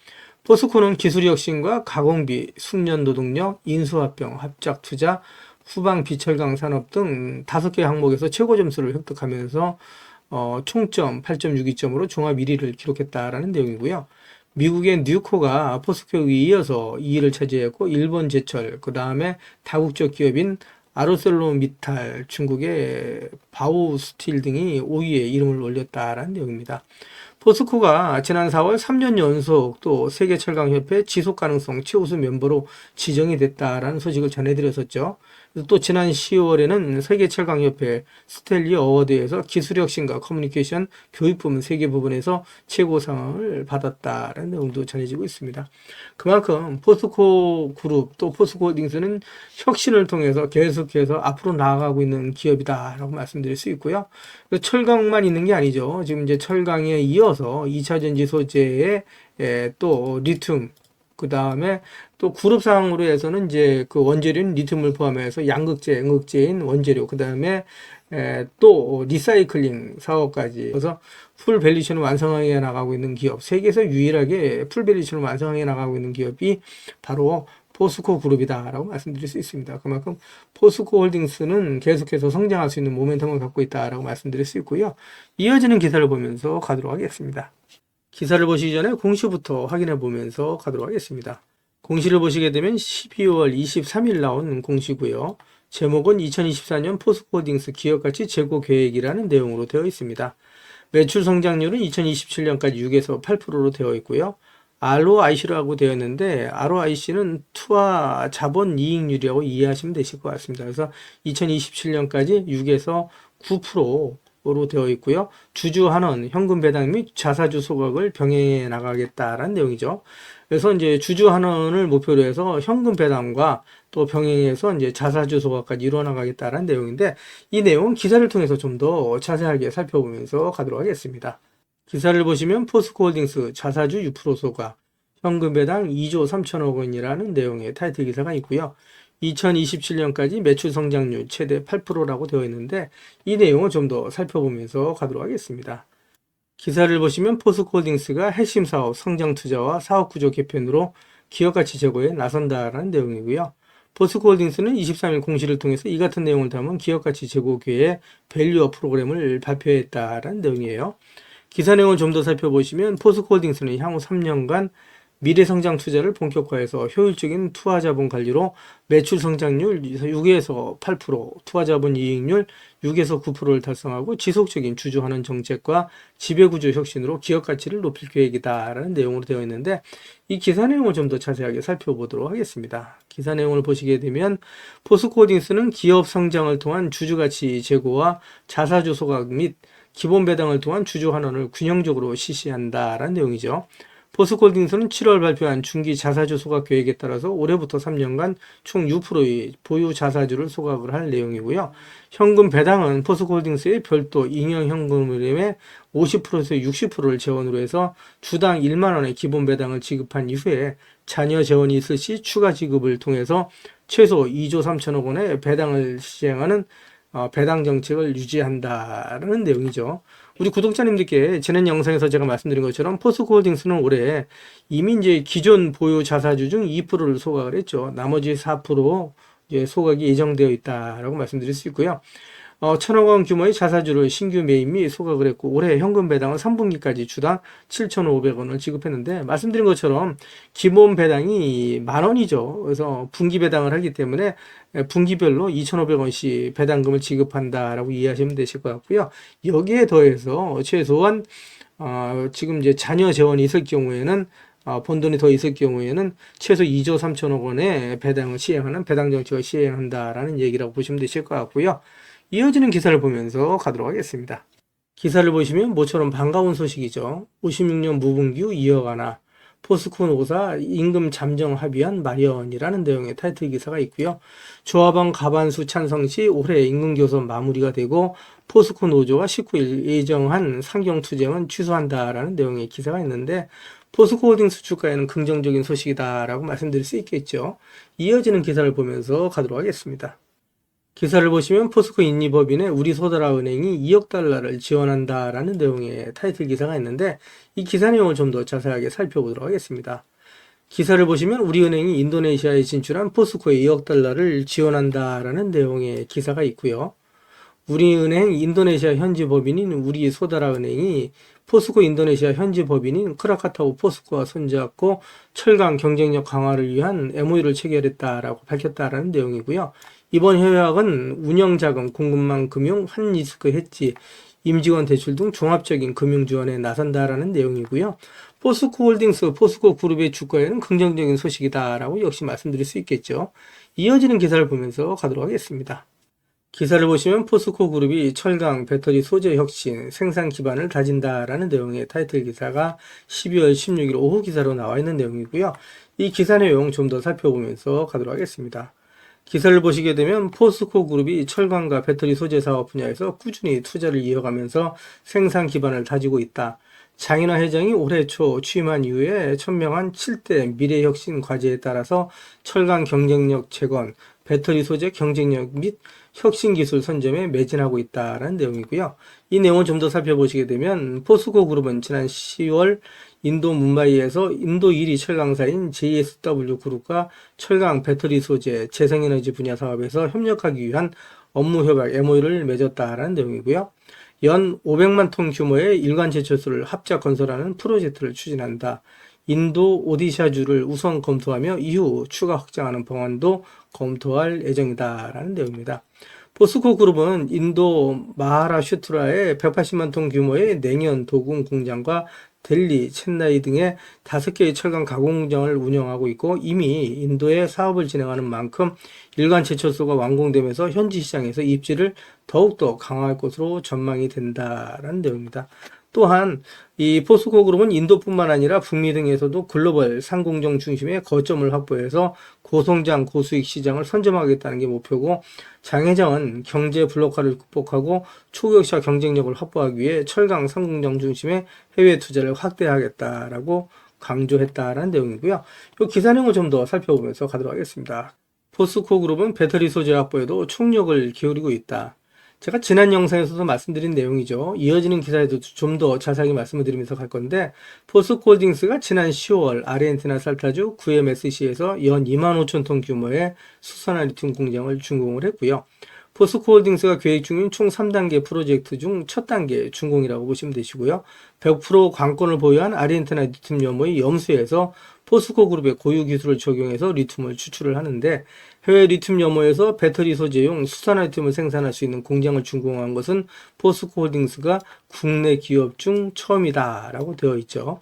포스코는 기술 혁신과 가공비, 숙련 노동력, 인수합병, 합작 투자, 후방 비철강 산업 등 5개 항목에서 최고 점수를 획득하면서 총점 8.62점으로 종합 1위를 기록했다라는 내용이고요. 미국의 뉴코가 포스코에 이어서 2위를 차지했고 일본 제철, 그 다음에 다국적 기업인 아르셀로미탈, 중국의 바오스틸 등이 5위에 이름을 올렸다라는 내용입니다. 포스코가 지난 4월 3년 연속 또 세계철강협회 지속가능성 최우수 멤버로 지정이 됐다라는 소식을 전해드렸었죠. 또 지난 10월에는 세계철강협회 스탠리 어워드에서 기술혁신과 커뮤니케이션 교육 부문 3개 부분에서 최고상을 받았다라는 내용도 전해지고 있습니다. 그만큼 포스코 그룹 또 포스코홀딩스는 혁신을 통해서 계속해서 앞으로 나아가고 있는 기업이다라고 말씀드릴 수 있고요. 철강만 있는 게 아니죠. 지금 이제 철강에 이어서 2차전지 소재에 또 리튬, 그 다음에 또 그룹상으로 해서는 이제 그 원재료인 리튬을 포함해서 양극재, 음극재인 원재료, 그 다음에 또 리사이클링 사업까지. 그래서 풀 밸류체인을 완성하게 나가고 있는 기업, 세계에서 유일하게 풀 밸류체인을 완성하게 나가고 있는 기업이 바로 포스코 그룹이다라고 말씀드릴 수 있습니다. 그만큼 포스코 홀딩스는 계속해서 성장할 수 있는 모멘텀을 갖고 있다라고 말씀드릴 수 있고요. 이어지는 기사를 보면서 가도록 하겠습니다. 기사를 보시기 전에 공시부터 확인해 보면서 가도록 하겠습니다. 공시를 보시게 되면 12월 23일 나온 공시고요. 제목은 2024년 포스코홀딩스 기업가치 재고 계획이라는 내용으로 되어 있습니다. 매출 성장률은 2027년까지 6에서 8%로 되어 있고요. ROIC라고 되어 있는데 ROIC는 투하 자본 이익률이라고 이해하시면 되실 것 같습니다. 그래서 2027년까지 6에서 9%로 되어 있고요. 주주 환원, 현금 배당 및 자사주 소각을 병행해 나가겠다라는 내용이죠. 그래서 이제 주주 환원을 목표로 해서 현금 배당과 또 병행해서 이제 자사주 소각까지 이루어 나가겠다라는 내용인데 이 내용은 기사를 통해서 좀 더 자세하게 살펴보면서 가도록 하겠습니다. 기사를 보시면 포스코홀딩스 자사주 6% 소각, 현금 배당 2조 3천억 원이라는 내용의 타이틀 기사가 있고요. 2027년까지 매출 성장률 최대 8%라고 되어 있는데 이 내용을 좀 더 살펴보면서 가도록 하겠습니다. 기사를 보시면 포스코홀딩스가 핵심 사업 성장 투자와 사업 구조 개편으로 기업 가치 제고에 나선다라는 내용이고요. 포스코홀딩스는 23일 공시를 통해서 이 같은 내용을 담은 기업 가치 제고 계획 밸류업 프로그램을 발표했다라는 내용이에요. 기사 내용을 좀 더 살펴보시면 포스코홀딩스는 향후 3년간 미래성장 투자를 본격화해서 효율적인 투하자본 관리로 매출 성장률 6에서 8%, 투하자본 이익률 6에서 9%를 달성하고 지속적인 주주환원 정책과 지배구조 혁신으로 기업 가치를 높일 계획이다라는 내용으로 되어 있는데 이 기사 내용을 좀 더 자세하게 살펴보도록 하겠습니다. 기사 내용을 보시게 되면 포스코홀딩스는 기업 성장을 통한 주주가치 제고와 자사주 소각 및 기본 배당을 통한 주주 환원을 균형적으로 실시한다라는 내용이죠. 포스코홀딩스는 7월 발표한 중기 자사주 소각 계획에 따라서 올해부터 3년간 총 6%의 보유 자사주를 소각을 할 내용이고요. 현금 배당은 포스코홀딩스의 별도 잉여 현금흐름의 50%에서 60%를 재원으로 해서 주당 1만 원의 기본 배당을 지급한 이후에 자녀 재원이 있을 시 추가 지급을 통해서 최소 2조 3천억 원의 배당을 시행하는 배당 정책을 유지한다라는 내용이죠. 우리 구독자님들께 지난 영상에서 제가 말씀드린 것처럼 포스코홀딩스는 올해 이미 이제 기존 보유 자사주 중 2%를 소각을 했죠. 나머지 4% 이제 소각이 예정되어 있다라고 말씀드릴 수 있고요. 1,000억 원 규모의 자사주를 신규 매입 및 소각을 했고 올해 현금 배당은 3분기까지 주당 7,500원을 지급했는데 말씀드린 것처럼 기본 배당이 10,000원이죠. 그래서 분기 배당을 하기 때문에 분기별로 2,500원씩 배당금을 지급한다라고 이해하시면 되실 것 같고요. 여기에 더해서 최소한 지금 이제 자녀 재원이 있을 경우에는 본 돈이 더 있을 경우에는 최소 2조 3천억 원의 배당을 시행하는 배당 정책을 시행한다라는 얘기라고 보시면 되실 것 같고요. 이어지는 기사를 보면서 가도록 하겠습니다. 기사를 보시면 모처럼 반가운 소식이죠. 56년 무분기 2억 하나 포스코 노사 임금 잠정 합의안 마련이라는 내용의 타이틀 기사가 있고요. 조합원 가반수 찬성 시 올해 임금 교섭 마무리가 되고 포스코 노조가 19일 예정한 상경투쟁은 취소한다라는 내용의 기사가 있는데 포스코홀딩스 주가에는 긍정적인 소식이다라고 말씀드릴 수 있겠죠. 이어지는 기사를 보면서 가도록 하겠습니다. 기사를 보시면 포스코 인리법인에 우리소다라은행이 2억 달러를 지원한다라는 내용의 타이틀 기사가 있는데 이 기사 내용을 좀 더 자세하게 살펴보도록 하겠습니다. 기사를 보시면 우리은행이 인도네시아에 진출한 포스코에 2억 달러를 지원한다라는 내용의 기사가 있고요. 우리은행 인도네시아 현지 법인인 우리소다라은행이 포스코 인도네시아 현지 법인인 크라카타오 포스코와 손잡고 철강 경쟁력 강화를 위한 MOU를 체결했다라고 밝혔다라는 내용이고요. 이번 협약은 운영자금, 공급망 금융, 환리스크 해지, 임직원 대출 등 종합적인 금융 지원에 나선다라는 내용이고요. 포스코 홀딩스, 포스코 그룹의 주가에는 긍정적인 소식이다라고 역시 말씀드릴 수 있겠죠. 이어지는 기사를 보면서 가도록 하겠습니다. 기사를 보시면 포스코 그룹이 철강, 배터리 소재 혁신, 생산 기반을 다진다라는 내용의 타이틀 기사가 12월 16일 오후 기사로 나와 있는 내용이고요. 이 기사 내용 좀 더 살펴보면서 가도록 하겠습니다. 기사를 보시게 되면 포스코 그룹이 철강과 배터리 소재 사업 분야에서 꾸준히 투자를 이어가면서 생산 기반을 다지고 있다. 장인화 회장이 올해 초 취임한 이후에 천명한 7대 미래혁신 과제에 따라서 철강 경쟁력 재건, 배터리 소재 경쟁력 및 혁신기술 선점에 매진하고 있다는 내용이고요. 이 내용을 좀 더 살펴보시게 되면 포스코 그룹은 지난 10월 인도 뭄바이에서 인도 1위 철강사인 JSW 그룹과 철강, 배터리 소재, 재생에너지 분야 사업에서 협력하기 위한 업무 협약 MOU를 맺었다라는 내용이고요. 연 500만 톤 규모의 일관 제철소를 합작 건설하는 프로젝트를 추진한다. 인도 오디샤주를 우선 검토하며 이후 추가 확장하는 방안도 검토할 예정이다라는 내용입니다. 포스코 그룹은 인도 마하라슈트라의 180만 톤 규모의 냉연 도금 공장과 델리, 챈나이 등의 5개의 철강 가공 공장을 운영하고 있고 이미 인도에 사업을 진행하는 만큼 일관 제철소가 완공되면서 현지 시장에서 입지를 더욱더 강화할 것으로 전망이 된다라는 내용입니다. 또한 이 포스코 그룹은 인도뿐만 아니라 북미 등에서도 글로벌 상공정 중심의 거점을 확보해서 고성장 고수익 시장을 선점하겠다는 게 목표고 장 회장은 경제 블록화를 극복하고 초격차 경쟁력을 확보하기 위해 철강 상공정 중심의 해외 투자를 확대하겠다라고 강조했다라는 내용이고요. 이 기사 내용을 좀 더 살펴보면서 가도록 하겠습니다. 포스코 그룹은 배터리 소재 확보에도 총력을 기울이고 있다. 제가 지난 영상에서도 말씀드린 내용이죠. 이어지는 기사에도 좀 더 자세하게 말씀을 드리면서 갈 건데 포스코 홀딩스가 지난 10월 아르헨티나 살타주 QMSC에서 연 2만 5천 톤 규모의 수산화 리튬 공장을 준공을 했고요. 포스코 홀딩스가 계획 중인 총 3단계 프로젝트 중 첫 단계 준공이라고 보시면 되시고요. 100% 관건을 보유한 아르헨티나 리튬 염호의 염수에서 포스코 그룹의 고유 기술을 적용해서 리튬을 추출을 하는데 해외 리튬 염호에서 배터리 소재용 수산화 리튬을 생산할 수 있는 공장을 준공한 것은 포스코 홀딩스가 국내 기업 중 처음이다라고 되어 있죠.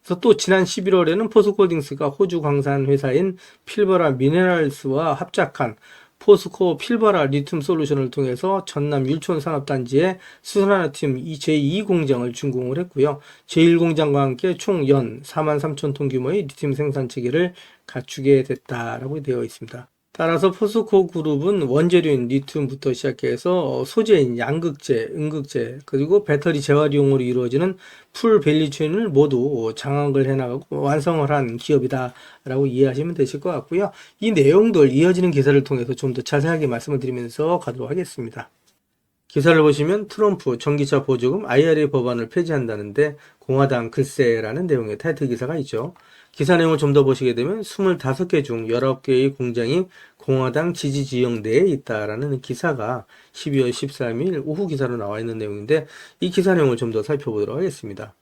그래서 또 지난 11월에는 포스코 홀딩스가 호주 광산 회사인 필버라 미네랄스와 합작한 포스코 필버라 리튬 솔루션을 통해서 전남 율촌 산업단지에 수산화리튬 제2 공장을 준공을 했고요. 제1공장과 함께 총 연 4만 3천 톤 규모의 리튬 생산 체계를 갖추게 됐다라고 되어 있습니다. 따라서 포스코 그룹은 원재료인 리튬부터 시작해서 소재인 양극재, 음극재, 그리고 배터리 재활용으로 이루어지는 풀 밸류체인을 모두 장악을 해나가고 완성을 한 기업이다라고 이해하시면 되실 것 같고요. 이 내용들 이어지는 기사를 통해서 좀 더 자세하게 말씀을 드리면서 가도록 하겠습니다. 기사를 보시면 트럼프 전기차 보조금 IRA 법안을 폐지한다는데 공화당 글쎄라는 내용의 타이틀 기사가 있죠. 기사 내용을 좀 더 보시게 되면 25개 중 19개의 공장이 공화당 지지 지역 내에 있다라는 기사가 12월 13일 오후 기사로 나와 있는 내용인데 이 기사 내용을 좀 더 살펴보도록 하겠습니다.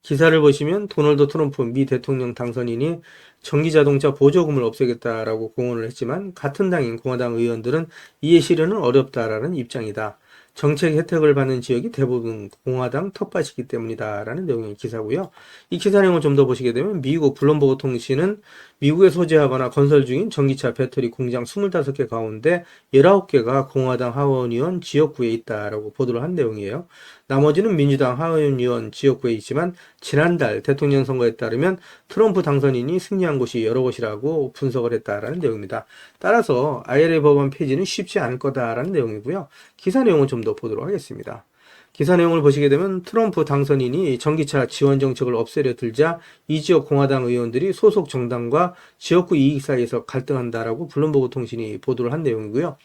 기사를 보시면 도널드 트럼프 미 대통령 당선인이 전기자동차 보조금을 없애겠다라고 공언을 했지만 같은 당인 공화당 의원들은 이해 실현은 어렵다라는 입장이다. 정책 혜택을 받는 지역이 대부분 공화당 텃밭이기 때문이다 라는 내용의 기사고요. 이 기사 내용을 좀 더 보시게 되면 미국 블룸버그 통신은 미국에 소재하거나 건설 중인 전기차 배터리 공장 25개 가운데 19개가 공화당 하원의원 지역구에 있다라고 보도를 한 내용이에요. 나머지는 민주당 하원의원 지역구에 있지만 지난달 대통령 선거에 따르면 트럼프 당선인이 승리한 곳이 여러 곳이라고 분석을 했다라는 내용입니다. 따라서 IRA 법안 폐지는 쉽지 않을 거다라는 내용이고요. 기사 내용을 좀 더 보도록 하겠습니다. 기사 내용을 보시게 되면 트럼프 당선인이 전기차 지원 정책을 없애려 들자 이 지역 공화당 의원들이 소속 정당과 지역구 이익 사이에서 갈등한다라고 블룸버그 통신이 보도를 한 내용이고요.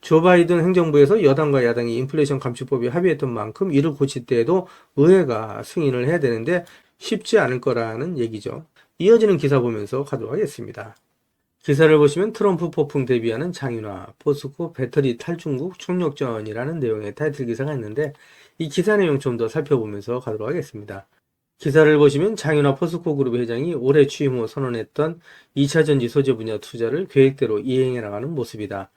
조 바이든 행정부에서 여당과 야당이 인플레이션 감축법에 합의했던 만큼 이를 고칠 때에도 의회가 승인을 해야 되는데 쉽지 않을 거라는 얘기죠. 이어지는 기사 보면서 가도록 하겠습니다. 기사를 보시면 트럼프 폭풍 대비하는 장인화, 포스코 배터리 탈중국 총력전이라는 내용의 타이틀 기사가 있는데 이 기사 내용 좀 더 살펴보면서 가도록 하겠습니다. 기사를 보시면 장인화 포스코 그룹 회장이 올해 취임 후 선언했던 2차전지 소재 분야 투자를 계획대로 이행해 나가는 모습이다.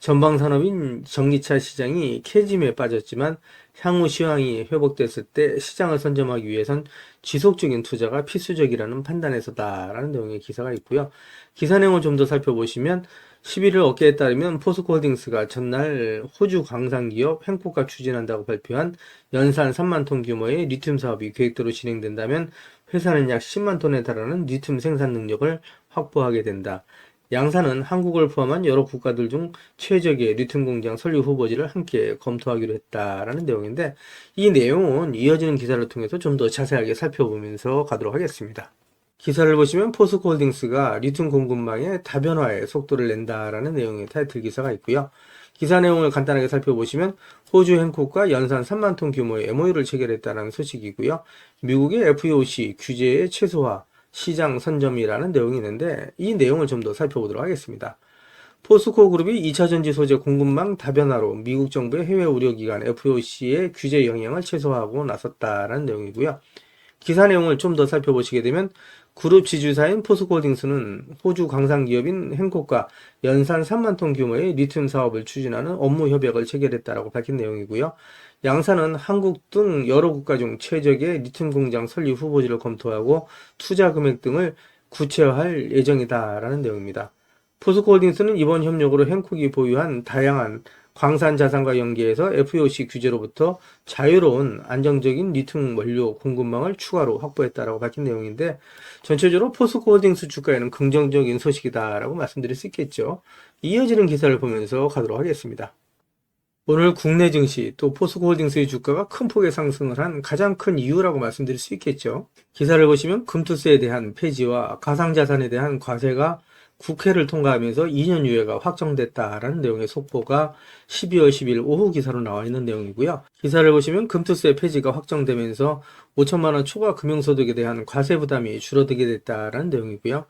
전방산업인 전기차 시장이 캐짐에 빠졌지만 향후 시황이 회복됐을 때 시장을 선점하기 위해선 지속적인 투자가 필수적이라는 판단에서다라는 내용의 기사가 있고요. 기사 내용을 좀 더 살펴보시면 11일 업계에 따르면 포스코홀딩스가 전날 호주 광산기업 행코가 추진한다고 발표한 연산 3만 톤 규모의 리튬 사업이 계획대로 진행된다면 회사는 약 10만 톤에 달하는 리튬 생산 능력을 확보하게 된다. 양사는 한국을 포함한 여러 국가들 중 최적의 리튬 공장 설립 후보지를 함께 검토하기로 했다라는 내용인데, 이 내용은 이어지는 기사를 통해서 좀 더 자세하게 살펴보면서 가도록 하겠습니다. 기사를 보시면 포스코홀딩스가 리튬 공급망의 다변화에 속도를 낸다라는 내용의 타이틀 기사가 있고요. 기사 내용을 간단하게 살펴보시면 호주 행콕과 연산 3만 톤 규모의 MOU를 체결했다는 소식이고요. 미국의 FEOC 규제의 최소화, 시장 선점이라는 내용이 있는데, 이 내용을 좀 더 살펴보도록 하겠습니다. 포스코 그룹이 2차전지 소재 공급망 다변화로 미국 정부의 해외 우려기관 FEOC의 규제 영향을 최소화하고 나섰다라는 내용이고요. 기사 내용을 좀 더 살펴보시게 되면 그룹 지주사인 포스코홀딩스는 호주 광산기업인 행콕과 연산 3만 톤 규모의 리튬 사업을 추진하는 업무 협약을 체결했다라고 밝힌 내용이고요. 양사는 한국 등 여러 국가 중 최적의 리튬 공장 설립 후보지를 검토하고 투자 금액 등을 구체화할 예정이다라는 내용입니다. 포스코홀딩스는 이번 협력으로 행콕이 보유한 다양한 광산 자산과 연계해서 FEOC 규제로부터 자유로운 안정적인 리튬 원료 공급망을 추가로 확보했다라고 밝힌 내용인데, 전체적으로 포스코홀딩스 주가에는 긍정적인 소식이다라고 말씀드릴 수 있겠죠. 이어지는 기사를 보면서 가도록 하겠습니다. 오늘 국내 증시 또 포스코홀딩스의 주가가 큰 폭의 상승을 한 가장 큰 이유라고 말씀드릴 수 있겠죠. 기사를 보시면 금투세에 대한 폐지와 가상자산에 대한 과세가 국회를 통과하면서 2년 유예가 확정됐다라는 내용의 속보가 12월 10일 오후 기사로 나와 있는 내용이고요. 기사를 보시면 금투세 폐지가 확정되면서 5천만 원 초과 금융소득에 대한 과세 부담이 줄어들게 됐다라는 내용이고요.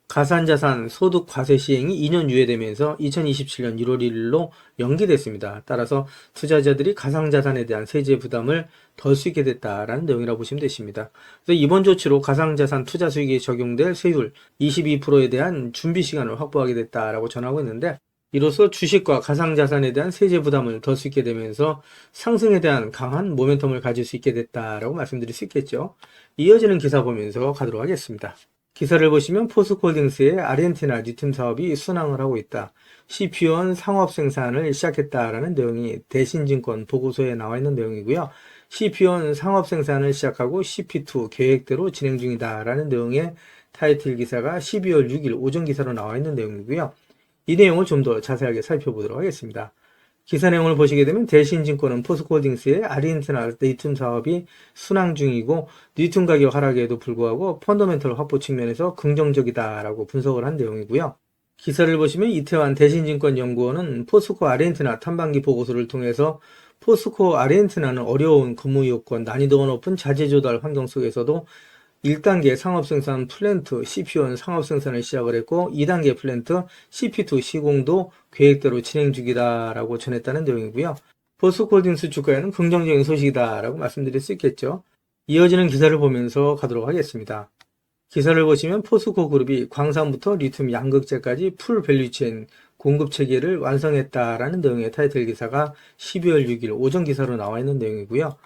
가산자산 소득 과세 시행이 2년 유예되면서 2027년 1월 1일로 연기됐습니다. 따라서 투자자들이 가상자산에 대한 세제 부담을 덜 수 있게 됐다라는 내용이라고 보시면 되십니다. 그래서 이번 조치로 가상자산 투자 수익에 적용될 세율 22%에 대한 준비 시간을 확보하게 됐다라고 전하고 있는데, 이로써 주식과 가상자산에 대한 세제 부담을 덜 수 있게 되면서 상승에 대한 강한 모멘텀을 가질 수 있게 됐다라고 말씀드릴 수 있겠죠. 이어지는 기사 보면서 가도록 하겠습니다. 기사를 보시면 포스코홀딩스의 아르헨티나 리튬 사업이 순항을 하고 있다. CP1 상업 생산을 시작했다라는 내용이 대신증권 보고서에 나와 있는 내용이고요. CP1 상업 생산을 시작하고 CP2 계획대로 진행 중이다라는 내용의 타이틀 기사가 12월 6일 오전 기사로 나와 있는 내용이고요. 이 내용을 좀 더 자세하게 살펴보도록 하겠습니다. 기사 내용을 보시게 되면 대신증권은 포스코홀딩스의 아르헨티나 리튬 사업이 순항 중이고 리튬 가격 하락에도 불구하고 펀더멘털 확보 측면에서 긍정적이다라고 분석을 한 내용이고요. 기사를 보시면 이태환 대신증권연구원은 포스코 아르헨티나 탐방기 보고서를 통해서 포스코 아르헨티나는 어려운 근무 요건, 난이도가 높은 자재 조달 환경 속에서도 1단계 상업생산 플랜트 CP1 상업생산을 시작을 했고 2단계 플랜트 CP2 시공도 계획대로 진행 중이다라고 전했다는 내용이고요. 포스코홀딩스 주가에는 긍정적인 소식이다라고 말씀드릴 수 있겠죠. 이어지는 기사를 보면서 가도록 하겠습니다. 기사를 보시면 포스코 그룹이 광산부터 리튬 양극재까지 풀 밸류체인 공급 체계를 완성했다라는 내용의 타이틀 기사가 12월 6일 오전 기사로 나와 있는 내용이고요.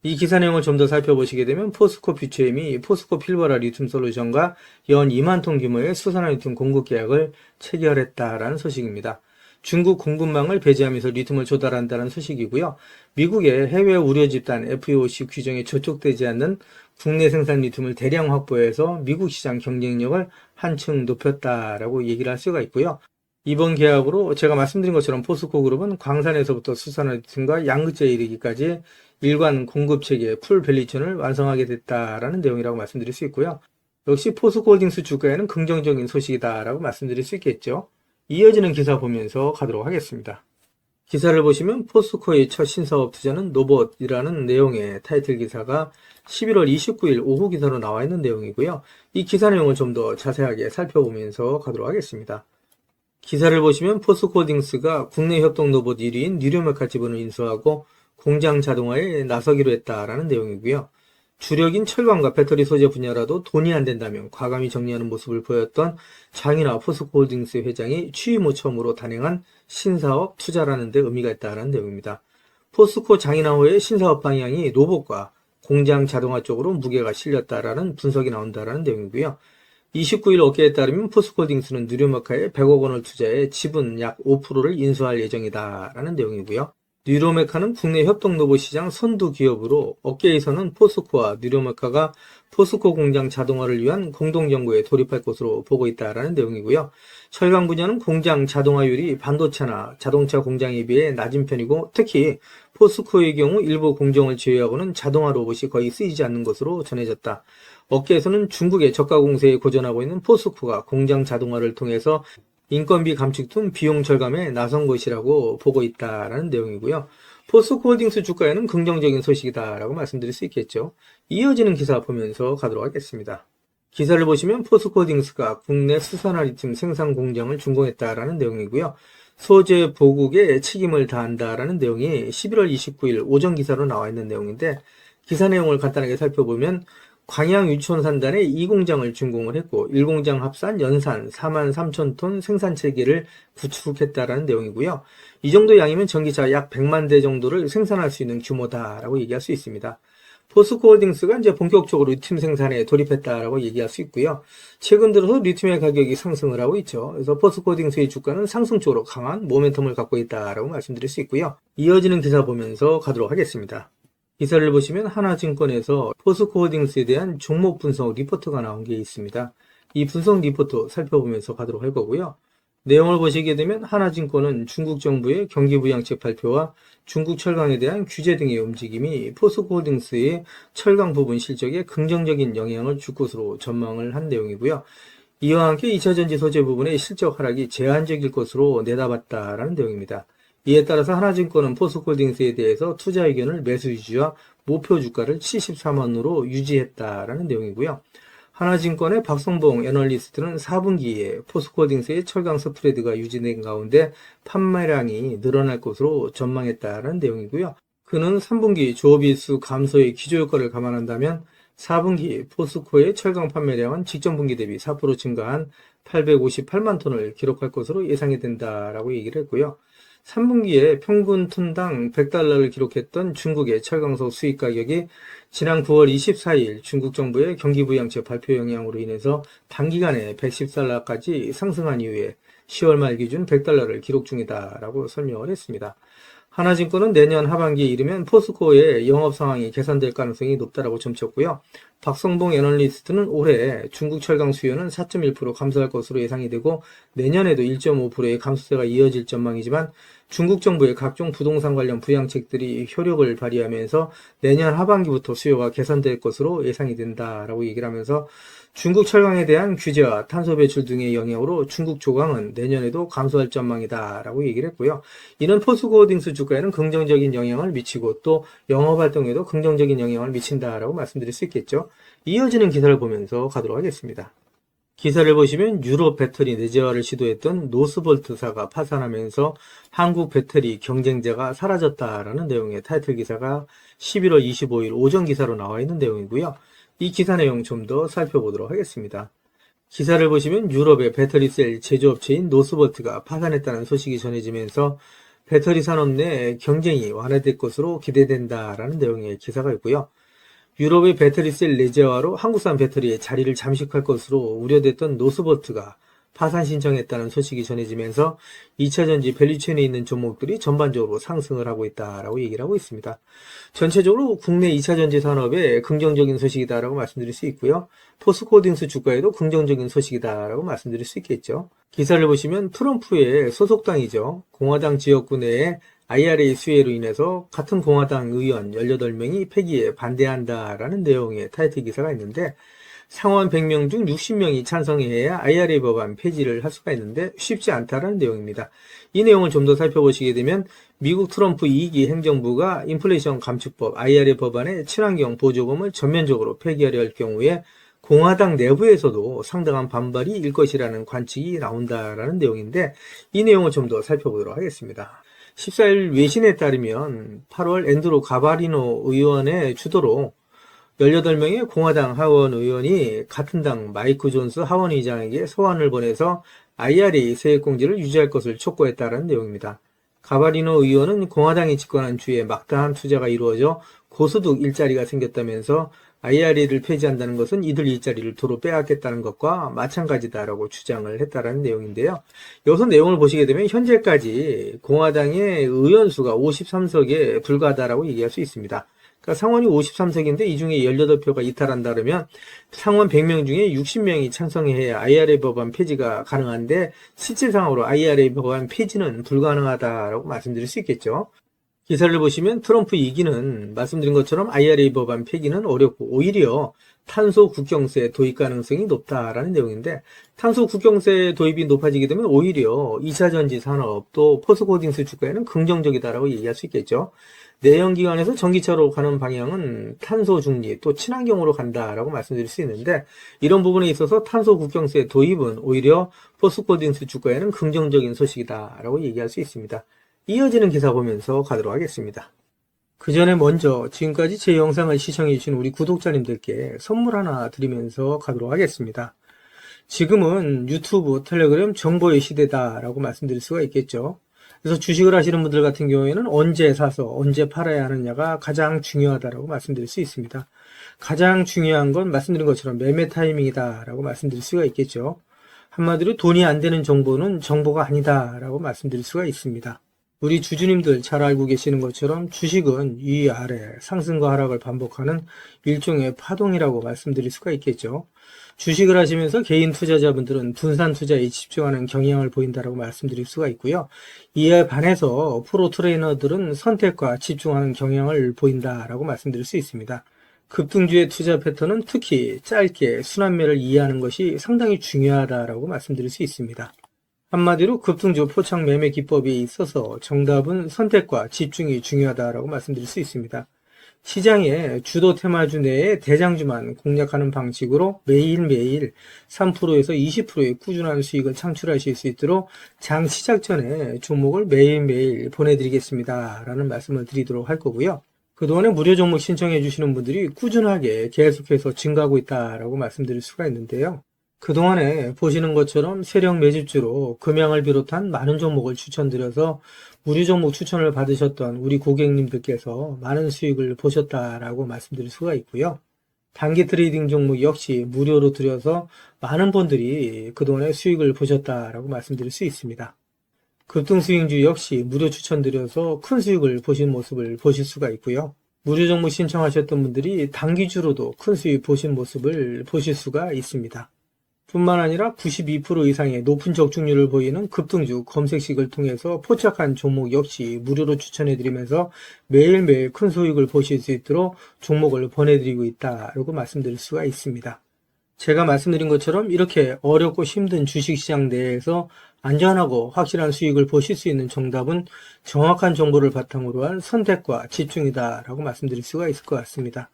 이 기사 내용을 좀 더 살펴보시게 되면 포스코 퓨처엠이 포스코 필버라 리튬 솔루션과 연 2만 톤 규모의 수산화 리튬 공급 계약을 체결했다라는 소식입니다. 중국 공급망을 배제하면서 리튬을 조달한다는 소식이고요. 미국의 해외 우려 집단 FEOC 규정에 저촉되지 않는 국내 생산 리튬을 대량 확보해서 미국 시장 경쟁력을 한층 높였다라고 얘기를 할 수가 있고요. 이번 계약으로 제가 말씀드린 것처럼 포스코 그룹은 광산에서부터 수산화 리튬과 양극재에 이르기까지 일관 공급 체계 풀 밸리체인을 완성하게 됐다라는 내용이라고 말씀드릴 수 있고요. 역시 포스코홀딩스 주가에는 긍정적인 소식이다라고 말씀드릴 수 있겠죠. 이어지는 기사 보면서 가도록 하겠습니다. 기사를 보시면 포스코의 첫 신사업 투자는 노봇이라는 내용의 타이틀 기사가 11월 29일 오후 기사로 나와 있는 내용이고요. 이 기사 내용을 좀 더 자세하게 살펴보면서 가도록 하겠습니다. 기사를 보시면 포스코홀딩스가 국내 협동 로봇 1위인 뉴로메카 지분을 인수하고 공장 자동화에 나서기로 했다라는 내용이고요. 주력인 철강과 배터리 소재 분야라도 돈이 안 된다면 과감히 정리하는 모습을 보였던 장인화 포스코홀딩스 회장이 취임 후 처음으로 단행한 신사업 투자라는 데 의미가 있다는 내용입니다. 포스코 장인화호의 신사업 방향이 로봇과 공장 자동화 쪽으로 무게가 실렸다라는 분석이 나온다라는 내용이고요. 29일 업계에 따르면 포스코홀딩스는 뉴로메카에 100억 원을 투자해 지분 약 5%를 인수할 예정이다라는 내용이고요. 뉴로메카는 국내 협동 로봇 시장 선두 기업으로 업계에서는 포스코와 뉴로메카가 포스코 공장 자동화를 위한 공동 연구에 돌입할 것으로 보고 있다라는 내용이고요. 철강 분야는 공장 자동화율이 반도체나 자동차 공장에 비해 낮은 편이고 특히 포스코의 경우 일부 공정을 제외하고는 자동화 로봇이 거의 쓰이지 않는 것으로 전해졌다. 업계에서는 중국의 저가 공세에 고전하고 있는 포스코가 공장 자동화를 통해서 인건비 감축 등 비용 절감에 나선 것이라고 보고 있다라는 내용이고요. 포스코홀딩스 주가에는 긍정적인 소식이다라고 말씀드릴 수 있겠죠. 이어지는 기사 보면서 가도록 하겠습니다. 기사를 보시면 포스코홀딩스가 국내 수산화 리튬 생산 공장을 준공했다라는 내용이고요. 소재 보국에 책임을 다한다라는 내용이 11월 29일 오전 기사로 나와 있는 내용인데 기사 내용을 간단하게 살펴보면 광양 유치원산단에 2공장을 준공을 했고 1공장 합산 연산 43,000톤 생산 체계를 구축했다라는 내용이고요. 이 정도 양이면 전기차 약 100만 대 정도를 생산할 수 있는 규모다라고 얘기할 수 있습니다. 포스코홀딩스가 이제 본격적으로 리튬 생산에 돌입했다라고 얘기할 수 있고요. 최근 들어서 리튬의 가격이 상승을 하고 있죠. 그래서 포스코홀딩스의 주가는 상승적으로 강한 모멘텀을 갖고 있다라고 말씀드릴 수 있고요. 이어지는 기사 보면서 가도록 하겠습니다. 기사를 보시면 하나증권에서 포스코홀딩스에 대한 종목 분석 리포트가 나온 게 있습니다. 이 분석 리포트 살펴보면서 가도록 할 거고요. 내용을 보시게 되면 하나증권은 중국 정부의 경기부양책 발표와 중국 철강에 대한 규제 등의 움직임이 포스코홀딩스의 철강 부분 실적에 긍정적인 영향을 줄 것으로 전망을 한 내용이고요. 이와 함께 2차전지 소재 부분의 실적 하락이 제한적일 것으로 내다봤다라는 내용입니다. 이에 따라서 하나증권은 포스코홀딩스에 대해서 투자 의견을 매수 유지와 목표 주가를 74만원으로 유지했다라는 내용이고요. 하나증권의 박성봉 애널리스트는 4분기에 포스코홀딩스의 철강 스프레드가 유지된 가운데 판매량이 늘어날 것으로 전망했다라는 내용이고요. 그는 3분기 조업일수 감소의 기저효과를 감안한다면 4분기 포스코의 철강 판매량은 직전 분기 대비 4% 증가한 858만 톤을 기록할 것으로 예상이 된다라고 얘기를 했고요. 3분기에 평균 톤당 100달러를 기록했던 중국의 철강소 수입 가격이 지난 9월 24일 중국 정부의 경기부양책 발표 영향으로 인해서 단기간에 110달러까지 상승한 이후에 10월 말 기준 100달러를 기록 중이다라고 설명을 했습니다. 하나증권은 내년 하반기에 이르면 포스코의 영업 상황이 개선될 가능성이 높다라고 점쳤고요. 박성봉 애널리스트는 올해 중국 철강 수요는 4.1% 감소할 것으로 예상이 되고 내년에도 1.5%의 감소세가 이어질 전망이지만 중국 정부의 각종 부동산 관련 부양책들이 효력을 발휘하면서 내년 하반기부터 수요가 개선될 것으로 예상이 된다라고 얘기를 하면서 중국 철강에 대한 규제와 탄소 배출 등의 영향으로 중국 조강은 내년에도 감소할 전망이다라고 얘기를 했고요. 이는 포스코홀딩스 주가에는 긍정적인 영향을 미치고 또 영업활동에도 긍정적인 영향을 미친다라고 말씀드릴 수 있겠죠. 이어지는 기사를 보면서 가도록 하겠습니다. 기사를 보시면 유럽 배터리 내재화를 시도했던 노스볼트사가 파산하면서 한국 배터리 경쟁자가 사라졌다라는 내용의 타이틀 기사가 11월 25일 오전 기사로 나와 있는 내용이고요. 이 기사 내용 좀 더 살펴보도록 하겠습니다. 기사를 보시면 유럽의 배터리셀 제조업체인 노스볼트가 파산했다는 소식이 전해지면서 배터리 산업 내 경쟁이 완화될 것으로 기대된다라는 내용의 기사가 있고요. 유럽의 배터리셀 내재화로 한국산 배터리의 자리를 잠식할 것으로 우려됐던 노스볼트가 파산 신청했다는 소식이 전해지면서 2차전지 밸류체인에 있는 종목들이 전반적으로 상승을 하고 있다라고 얘기를 하고 있습니다. 전체적으로 국내 2차전지 산업에 긍정적인 소식이다라고 말씀드릴 수 있고요. 포스코홀딩스 주가에도 긍정적인 소식이다라고 말씀드릴 수 있겠죠. 기사를 보시면 트럼프의 소속당이죠. 공화당 지역구 내에 IRA 수혜로 인해서 같은 공화당 의원 18명이 폐기에 반대한다라는 내용의 타이틀 기사가 있는데 상원 100명 중 60명이 찬성해야 IRA 법안 폐지를 할 수가 있는데 쉽지 않다라는 내용입니다. 이 내용을 좀 더 살펴보시게 되면 미국 트럼프 2기 행정부가 인플레이션 감축법 IRA 법안의 친환경 보조금을 전면적으로 폐기하려 할 경우에 공화당 내부에서도 상당한 반발이 일 것이라는 관측이 나온다라는 내용인데 이 내용을 좀 더 살펴보도록 하겠습니다. 14일 외신에 따르면 8월 앤드루 가바리노 의원의 주도로 18명의 공화당 하원 의원이 같은 당 마이크 존스 하원 의장에게 소환을 보내서 IRA 세액공제를 유지할 것을 촉구했다는 내용입니다. 가바리노 의원은 공화당이 집권한 주에 막다한 투자가 이루어져 고소득 일자리가 생겼다면서 IRA를 폐지한다는 것은 이들 일자리를 도로 빼앗겠다는 것과 마찬가지다라고 주장을 했다는 내용인데요. 여기서 내용을 보시게 되면 현재까지 공화당의 의원 수가 53석에 불과하다라고 얘기할 수 있습니다. 그러니까 상원이 53석인데 이 중에 18표가 이탈한다 그러면 상원 100명 중에 60명이 찬성해야 IRA 법안 폐지가 가능한데 실질상으로 IRA 법안 폐지는 불가능하다라고 말씀드릴 수 있겠죠. 기사를 보시면 트럼프 2기는 말씀드린 것처럼 IRA 법안 폐기는 어렵고 오히려 탄소 국경세 도입 가능성이 높다라는 내용인데 탄소 국경세 도입이 높아지게 되면 오히려 2차전지 산업 또 포스코딩스 주가에는 긍정적이다라고 얘기할 수 있겠죠. 내연기관에서 전기차로 가는 방향은 탄소 중립 또 친환경으로 간다라고 말씀드릴 수 있는데 이런 부분에 있어서 탄소 국경세 도입은 오히려 포스코딩스 주가에는 긍정적인 소식이다라고 얘기할 수 있습니다. 이어지는 기사 보면서 가도록 하겠습니다. 그 전에 먼저 지금까지 제 영상을 시청해주신 우리 구독자님들께 선물 하나 드리면서 가도록 하겠습니다. 지금은 유튜브, 텔레그램 정보의 시대다라고 말씀드릴 수가 있겠죠. 그래서 주식을 하시는 분들 같은 경우에는 언제 사서 언제 팔아야 하느냐가 가장 중요하다라고 말씀드릴 수 있습니다. 가장 중요한 건 말씀드린 것처럼 매매 타이밍이다라고 말씀드릴 수가 있겠죠. 한마디로 돈이 안 되는 정보는 정보가 아니다라고 말씀드릴 수가 있습니다. 우리 주주님들 잘 알고 계시는 것처럼 주식은 위아래 상승과 하락을 반복하는 일종의 파동이라고 말씀드릴 수가 있겠죠. 주식을 하시면서 개인 투자자분들은 분산 투자에 집중하는 경향을 보인다라고 말씀드릴 수가 있고요. 이에 반해서 프로 트레이너들은 선택과 집중하는 경향을 보인다라고 말씀드릴 수 있습니다. 급등주의 투자 패턴은 특히 짧게 순환매를 이해하는 것이 상당히 중요하다라고 말씀드릴 수 있습니다. 한마디로 급등주 포착 매매 기법에 있어서 정답은 선택과 집중이 중요하다라고 말씀드릴 수 있습니다. 시장의 주도 테마주 내에 대장주만 공략하는 방식으로 매일매일 3%에서 20%의 꾸준한 수익을 창출하실 수 있도록 장 시작 전에 종목을 매일매일 보내드리겠습니다 라는 말씀을 드리도록 할 거고요. 그동안에 무료 종목 신청해 주시는 분들이 꾸준하게 계속해서 증가하고 있다라고 말씀드릴 수가 있는데요. 그동안에 보시는 것처럼 세력 매집주로 금양을 비롯한 많은 종목을 추천드려서 무료 종목 추천을 받으셨던 우리 고객님들께서 많은 수익을 보셨다라고 말씀드릴 수가 있고요. 단기 트레이딩 종목 역시 무료로 드려서 많은 분들이 그동안에 수익을 보셨다라고 말씀드릴 수 있습니다. 급등 수익주 역시 무료 추천드려서 큰 수익을 보신 모습을 보실 수가 있고요. 무료 종목 신청하셨던 분들이 단기주로도 큰 수익 보신 모습을 보실 수가 있습니다. 뿐만 아니라 92% 이상의 높은 적중률을 보이는 급등주 검색식을 통해서 포착한 종목 역시 무료로 추천해드리면서 매일매일 큰 수익을 보실 수 있도록 종목을 보내드리고 있다라고 말씀드릴 수가 있습니다. 제가 말씀드린 것처럼 이렇게 어렵고 힘든 주식시장 내에서 안전하고 확실한 수익을 보실 수 있는 정답은 정확한 정보를 바탕으로 한 선택과 집중이다라고 말씀드릴 수가 있을 것 같습니다.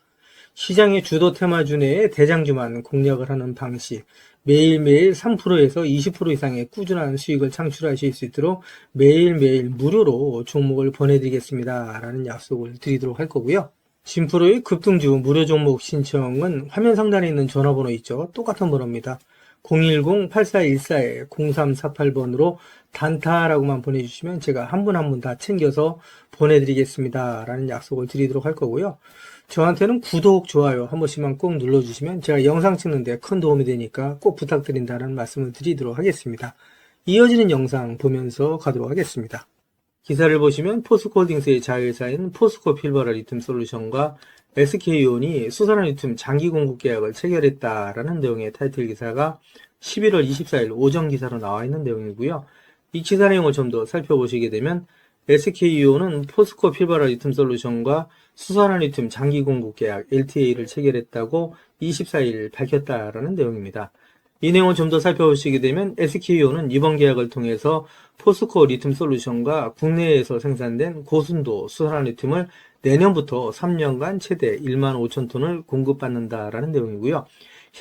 시장의 주도 테마주 내에 대장주만 공략을 하는 방식, 매일매일 3%에서 20% 이상의 꾸준한 수익을 창출하실 수 있도록 매일매일 무료로 종목을 보내드리겠습니다 라는 약속을 드리도록 할 거고요. 진프로의 급등주 무료 종목 신청은 화면 상단에 있는 전화번호 있죠. 똑같은 번호입니다. 010-8414-0348번으로 단타라고만 보내주시면 제가 한 분 한 분 다 챙겨서 보내드리겠습니다 라는 약속을 드리도록 할 거고요. 저한테는 구독, 좋아요 한 번씩만 꼭 눌러주시면 제가 영상 찍는데 큰 도움이 되니까 꼭 부탁드린다는 말씀을 드리도록 하겠습니다. 이어지는 영상 보면서 가도록 하겠습니다. 기사를 보시면 포스코홀딩스의 자회사인 포스코 필버라 리튬 솔루션과 SK온이 수산화 리튬 장기 공급 계약을 체결했다라는 내용의 타이틀 기사가 11월 24일 오전 기사로 나와 있는 내용이고요. 이 기사 내용을 좀 더 살펴보시게 되면 SK온은 포스코 필버라 리튬 솔루션과 수산화 리튬 장기 공급 계약 LTA를 체결했다고 24일 밝혔다라는 내용입니다. 이 내용을 좀 더 살펴보시게 되면 SK온은 이번 계약을 통해서 포스코 리튬 솔루션과 국내에서 생산된 고순도 수산화 리튬을 내년부터 3년간 최대 1만 5천 톤을 공급받는다라는 내용이고요.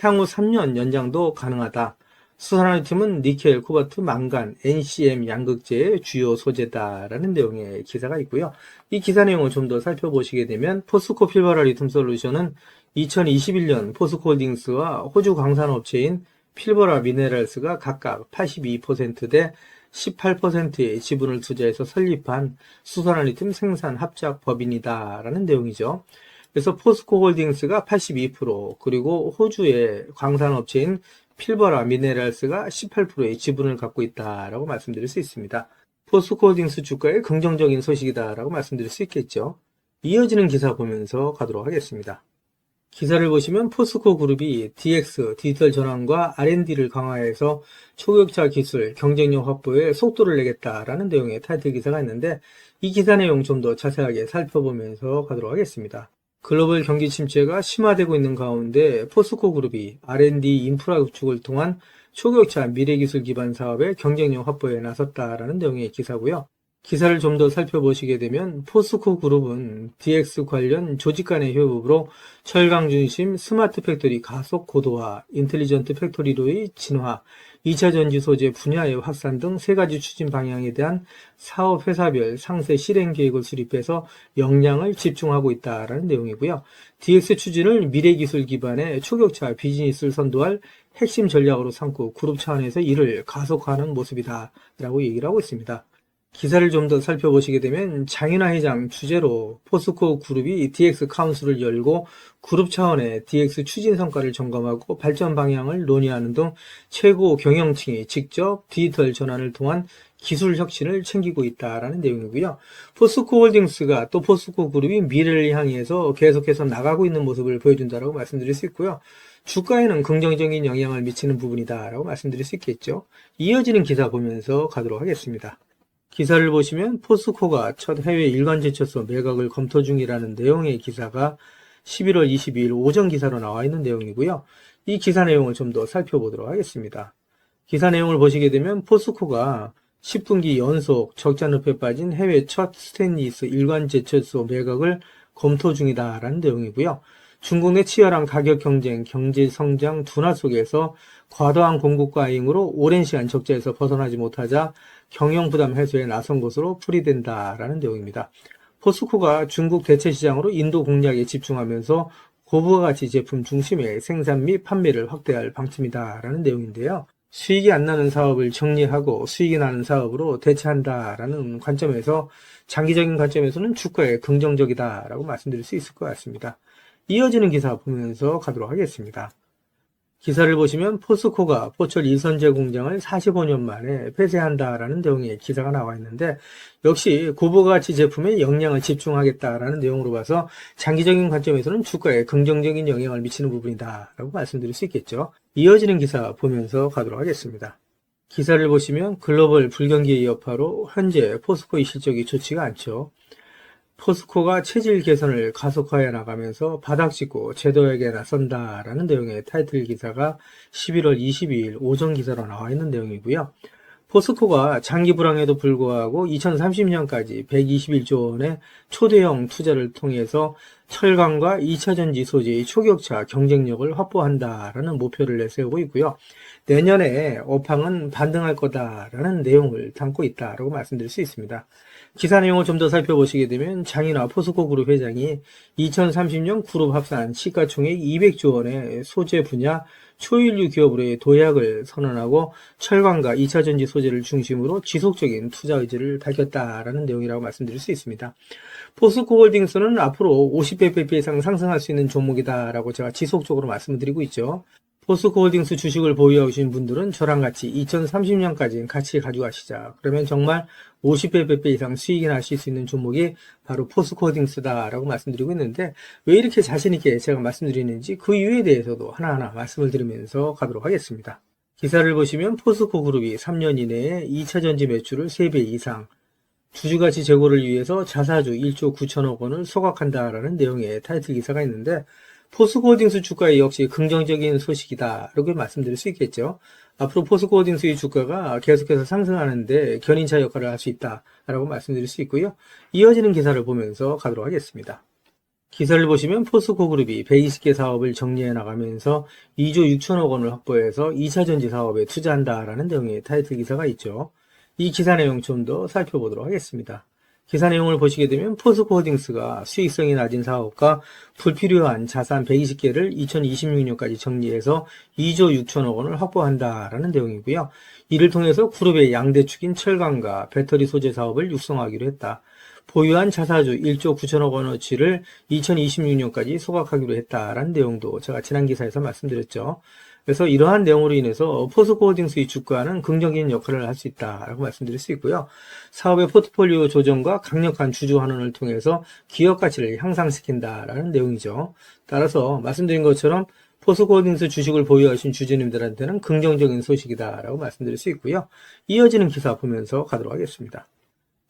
향후 3년 연장도 가능하다. 수산화리튬은 니켈, 코발트, 망간, NCM 양극재의 주요 소재다라는 내용의 기사가 있고요. 이 기사 내용을 좀 더 살펴보시게 되면 포스코 필버라 리튬 솔루션은 2021년 포스코홀딩스와 호주 광산업체인 필버라 미네랄스가 각각 82%대 18%의 지분을 투자해서 설립한 수산화리튬 생산 합작 법인이다라는 내용이죠. 그래서 포스코홀딩스가 82%, 그리고 호주의 광산업체인 필버라 미네랄스가 18%의 지분을 갖고 있다라고 말씀드릴 수 있습니다. 포스코홀딩스 주가의 긍정적인 소식이다라고 말씀드릴 수 있겠죠. 이어지는 기사 보면서 가도록 하겠습니다. 기사를 보시면 포스코 그룹이 DX, 디지털 전환과 R&D를 강화해서 초격차 기술, 경쟁력 확보에 속도를 내겠다라는 내용의 타이틀 기사가 있는데, 이 기사 내용 좀 더 자세하게 살펴보면서 가도록 하겠습니다. 글로벌 경기 침체가 심화되고 있는 가운데 포스코 그룹이 R&D 인프라 구축을 통한 초격차 미래기술 기반 사업의 경쟁력 확보에 나섰다라는 내용의 기사고요. 기사를 좀 더 살펴보시게 되면 포스코 그룹은 DX 관련 조직 간의 협업으로 철강 중심 스마트 팩토리 가속 고도화, 인텔리전트 팩토리로의 진화, 2차 전지 소재 분야의 확산 등 세 가지 추진 방향에 대한 사업 회사별 상세 실행 계획을 수립해서 역량을 집중하고 있다라는 내용이고요. DX 추진을 미래 기술 기반의 초격차 비즈니스를 선도할 핵심 전략으로 삼고 그룹 차원에서 이를 가속화하는 모습이다라고 얘기를 하고 있습니다. 기사를 좀 더 살펴보시게 되면 장윤아 회장 주재로 포스코 그룹이 DX 카운슬을 열고 그룹 차원의 DX 추진 성과를 점검하고 발전 방향을 논의하는 등 최고 경영층이 직접 디지털 전환을 통한 기술 혁신을 챙기고 있다라는 내용이고요. 포스코 홀딩스가 또 포스코 그룹이 미래를 향해서 계속해서 나가고 있는 모습을 보여준다라고 말씀드릴 수 있고요. 주가에는 긍정적인 영향을 미치는 부분이다라고 말씀드릴 수 있겠죠. 이어지는 기사 보면서 가도록 하겠습니다. 기사를 보시면 포스코가 첫 해외 일간 제철소 매각을 검토 중이라는 내용의 기사가 11월 22일 오전 기사로 나와 있는 내용이고요. 이 기사 내용을 좀 더 살펴보도록 하겠습니다. 기사 내용을 보시게 되면 포스코가 10분기 연속 적자 늪에 빠진 해외 첫 스테인리스 일간 제철소 매각을 검토 중이다라는 내용이고요. 중국 내 치열한 가격 경쟁, 경제 성장 둔화 속에서 과도한 공급 과잉으로 오랜 시간 적자에서 벗어나지 못하자 경영 부담 해소에 나선 것으로 풀이된다라는 내용입니다. 포스코가 중국 대체 시장으로 인도 공략에 집중하면서 고부가가치 제품 중심의 생산 및 판매를 확대할 방침이다라는 내용인데요. 수익이 안 나는 사업을 정리하고 수익이 나는 사업으로 대체한다라는 관점에서 장기적인 관점에서는 주가에 긍정적이다라고 말씀드릴 수 있을 것 같습니다. 이어지는 기사 보면서 가도록 하겠습니다. 기사를 보시면 포스코가 포철 이선제 공장을 45년 만에 폐쇄한다라는 내용의 기사가 나와 있는데, 역시 고부가치 제품에 역량을 집중하겠다라는 내용으로 봐서 장기적인 관점에서는 주가에 긍정적인 영향을 미치는 부분이다 라고 말씀드릴 수 있겠죠. 이어지는 기사 보면서 가도록 하겠습니다. 기사를 보시면 글로벌 불경기의 여파로 현재 포스코의 실적이 좋지가 않죠. 포스코가 체질 개선을 가속화해 나가면서 바닥 짚고 재도약에 나선다라는 내용의 타이틀 기사가 11월 22일 오전 기사로 나와 있는 내용이고요. 포스코가 장기 불황에도 불구하고 2030년까지 121조 원의 초대형 투자를 통해서 철강과 2차 전지 소재의 초격차 경쟁력을 확보한다라는 목표를 내세우고 있고요. 내년에 업황은 반등할 거다라는 내용을 담고 있다라고 말씀드릴 수 있습니다. 기사 내용을 좀 더 살펴보시게 되면 장인화 포스코 그룹 회장이 2030년 그룹 합산 시가총액 200조 원의 소재 분야 초일류 기업으로의 도약을 선언하고 철강과 2차 전지 소재를 중심으로 지속적인 투자 의지를 밝혔다라는 내용이라고 말씀드릴 수 있습니다. 포스코 홀딩스는 앞으로 50배 이상 상승할 수 있는 종목이다라고 제가 지속적으로 말씀을 드리고 있죠. 포스코 홀딩스 주식을 보유하고 계신 분들은 저랑 같이 2030년까지 같이 가져가시자. 그러면 정말 50배 이상 수익이 나실 수 있는 종목이 바로 포스코 홀딩스다라고 말씀드리고 있는데, 왜 이렇게 자신있게 제가 말씀드리는지 그 이유에 대해서도 하나하나 말씀을 드리면서 가도록 하겠습니다. 기사를 보시면 포스코 그룹이 3년 이내에 2차 전지 매출을 3배 이상, 주주가치 제고를 위해서 자사주 1조 9천억 원을 소각한다라는 내용의 타이틀 기사가 있는데, 포스코홀딩스 주가에 역시 긍정적인 소식이다 이렇게 말씀드릴 수 있겠죠. 앞으로 포스코홀딩스의 주가가 계속해서 상승하는데 견인차 역할을 할 수 있다라고 말씀드릴 수 있고요. 이어지는 기사를 보면서 가도록 하겠습니다. 기사를 보시면 포스코그룹이 120개 사업을 정리해 나가면서 2조 6천억 원을 확보해서 2차 전지 사업에 투자한다라는 내용의 타이틀 기사가 있죠. 이 기사 내용 좀 더 살펴보도록 하겠습니다. 기사 내용을 보시게 되면 포스코홀딩스가 수익성이 낮은 사업과 불필요한 자산 120개를 2026년까지 정리해서 2조 6천억 원을 확보한다라는 내용이고요. 이를 통해서 그룹의 양대축인 철강과 배터리 소재 사업을 육성하기로 했다. 보유한 자사주 1조 9천억 원어치를 2026년까지 소각하기로 했다라는 내용도 제가 지난 기사에서 말씀드렸죠. 그래서 이러한 내용으로 인해서 포스코홀딩스의 주가는 긍정적인 역할을 할 수 있다라고 말씀드릴 수 있고요. 사업의 포트폴리오 조정과 강력한 주주 환원을 통해서 기업 가치를 향상시킨다라는 내용이죠. 따라서 말씀드린 것처럼 포스코홀딩스 주식을 보유하신 주주님들한테는 긍정적인 소식이다라고 말씀드릴 수 있고요. 이어지는 기사 보면서 가도록 하겠습니다.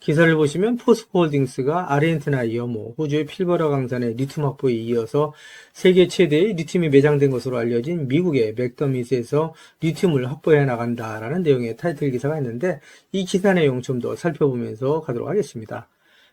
기사를 보시면 포스코홀딩스가 아르헨티나 여모, 호주의 필버라 강산의 리튬 확보에 이어서 세계 최대의 리튬이 매장된 것으로 알려진 미국의 맥더밋에서 리튬을 확보해 나간다라는 내용의 타이틀 기사가 있는데 이 기사 내용 좀 더 살펴보면서 가도록 하겠습니다.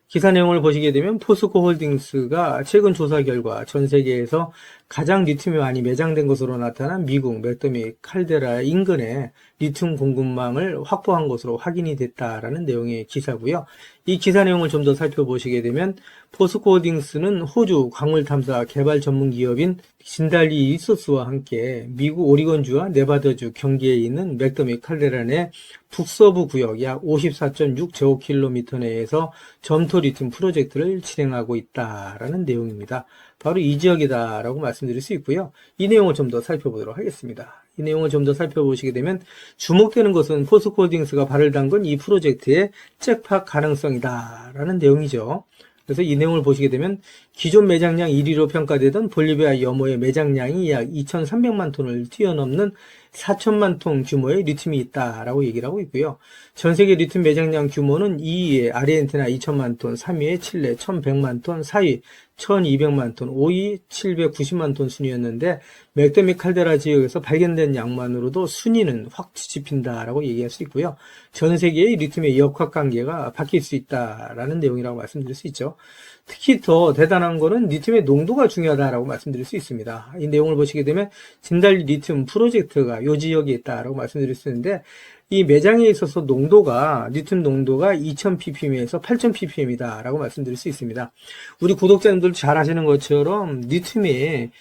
기사 내용을 보시게 되면 포스코홀딩스가 최근 조사 결과 전 세계에서 가장 리튬이 많이 매장된 것으로 나타난 미국 맥더밋 칼데라 인근에 리튬 공급망을 확보한 것으로 확인이 됐다라는 내용의 기사고요. 이 기사 내용을 좀 더 살펴보시게 되면 포스코홀딩스는 호주 광물 탐사 개발 전문 기업인 진달리 리소스와 함께 미국 오리건주와 네바다주 경계에 있는 맥더밋 칼데라 내 북서부 구역 약 54.6제곱킬로미터 내에서 점토 리튬 프로젝트를 진행하고 있다라는 내용입니다. 바로 이 지역이다라고 말씀드릴 수 있고요. 이 내용을 좀 더 살펴보도록 하겠습니다. 이 내용을 좀 더 살펴보시게 되면 주목되는 것은 포스코홀딩스가 발을 담근 이 프로젝트의 잭팟 가능성이다라는 내용이죠. 그래서 이 내용을 보시게 되면 기존 매장량 1위로 평가되던 볼리비아 여모의 매장량이 약 2,300만 톤을 뛰어넘는 4천만 톤 규모의 리튬이 있다라고 얘기를 하고 있고요. 전 세계 리튬 매장량 규모는 2위에 아르헨티나 2천만 톤, 3위에 칠레 1,100만 톤, 4위 1,200만 톤, 5위 790만 톤 순이었는데 맥더밋 칼데라 지역에서 발견된 양만으로도 순위는 확 뒤집힌다라고 얘기할 수 있고요. 전 세계의 리튬의 역학관계가 바뀔 수 있다라는 내용이라고 말씀드릴 수 있죠. 특히 더 대단한 거는 리튬의 농도가 중요하다라고 말씀드릴 수 있습니다. 이 내용을 보시게 되면 진달리 리튬 프로젝트가 이 지역에 있다라고 말씀드릴 수 있는데 이 매장에 있어서 농도가 리튬 농도가 2000ppm에서 8000ppm이다 라고 말씀드릴 수 있습니다. 우리 구독자님들 잘 아시는 것처럼 리튬이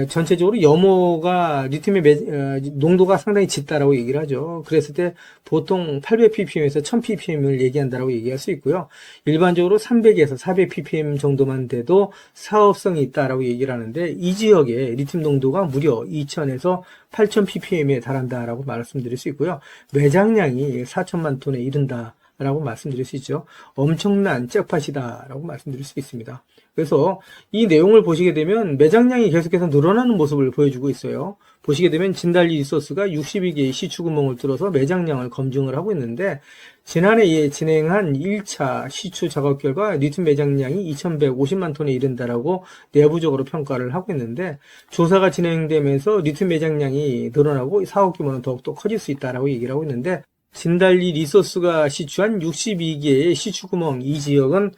전체적으로 염호가 리튬의 농도가 상당히 짙다라고 얘기를 하죠. 그랬을 때 보통 800ppm에서 1000ppm을 얘기한다라고 얘기할 수 있고요. 일반적으로 300에서 400ppm 정도만 돼도 사업성이 있다라고 얘기를 하는데 이 지역의 리튬 농도가 무려 2000에서 8000ppm에 달한다라고 말씀드릴 수 있고요. 매장량이 4천만 톤에 이른다. 라고 말씀드릴 수 있죠. 엄청난 잭팟이다 라고 말씀드릴 수 있습니다. 그래서 이 내용을 보시게 되면 매장량이 계속해서 늘어나는 모습을 보여주고 있어요. 보시게 되면 진달리 리소스가 62개의 시추구멍을 뚫어서 매장량을 검증을 하고 있는데 지난해에 진행한 1차 시추 작업 결과 리튬 매장량이 2150만 톤에 이른다라고 내부적으로 평가를 하고 있는데 조사가 진행되면서 리튬 매장량이 늘어나고 사업 규모는 더욱더 커질 수 있다라고 얘기를 하고 있는데 진달리 리소스가 시추한 62개의 시추구멍 이 지역은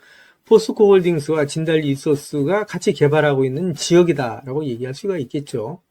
포스코홀딩스와 진달리 리소스가 같이 개발하고 있는 지역이다라고 얘기할 수가 있겠죠.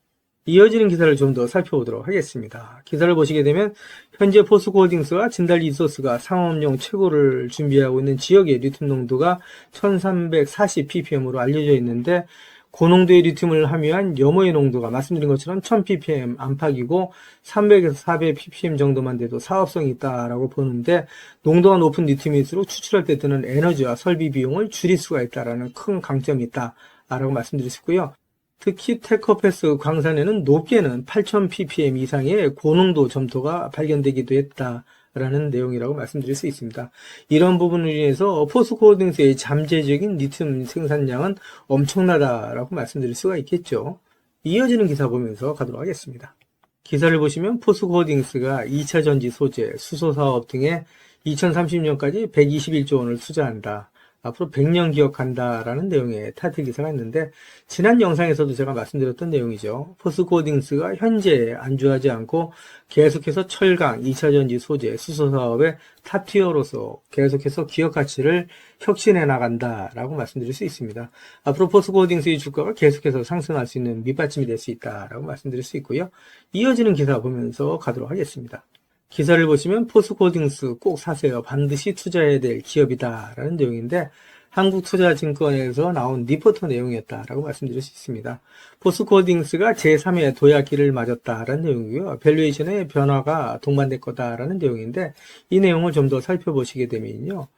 이어지는 기사를 좀 더 살펴보도록 하겠습니다. 기사를 보시게 되면 현재 포스코홀딩스와 진달리 리소스가 상업용 최고를 준비하고 있는 지역의 리튬 농도가 1340ppm으로 알려져 있는데 고농도의 리튬을 함유한 염호의 농도가 말씀드린 것처럼 1000ppm 안팎이고 300에서 400ppm 정도만 돼도 사업성이 있다라고 보는데 농도가 높은 리튬일수록 추출할 때 드는 에너지와 설비 비용을 줄일 수가 있다라는 큰 강점이 있다라고 말씀드릴 수 있고요. 특히 테커패스 광산에는 높게는 8000ppm 이상의 고농도 점토가 발견되기도 했다. 라는 내용이라고 말씀드릴 수 있습니다. 이런 부분을 인해서 포스코홀딩스의 잠재적인 리튬 생산량은 엄청나다라고 말씀드릴 수가 있겠죠. 이어지는 기사 보면서 가도록 하겠습니다. 기사를 보시면 포스코홀딩스가 2차 전지 소재, 수소 사업 등에 2030년까지 121조 원을 투자한다. 앞으로 100년 기억한다라는 내용의 타이틀 기사가 있는데, 지난 영상에서도 제가 말씀드렸던 내용이죠. 포스코홀딩스가 현재 안주하지 않고 계속해서 철강, 2차전지 소재, 수소 사업의 탑티어로서 계속해서 기업 가치를 혁신해 나간다라고 말씀드릴 수 있습니다. 앞으로 포스코홀딩스의 주가가 계속해서 상승할 수 있는 밑받침이 될 수 있다라고 말씀드릴 수 있고요. 이어지는 기사 보면서 가도록 하겠습니다. 기사를 보시면 포스코홀딩스 꼭 사세요. 반드시 투자해야 될 기업이다 라는 내용인데, 한국투자증권에서 나온 리포터 내용이었다라고 말씀드릴 수 있습니다. 포스코홀딩스가 제3의 도약기를 맞았다라는 내용이고요. 밸류에이션의 변화가 동반될 거다라는 내용인데, 이 내용을 좀 더 살펴보시게 되면요.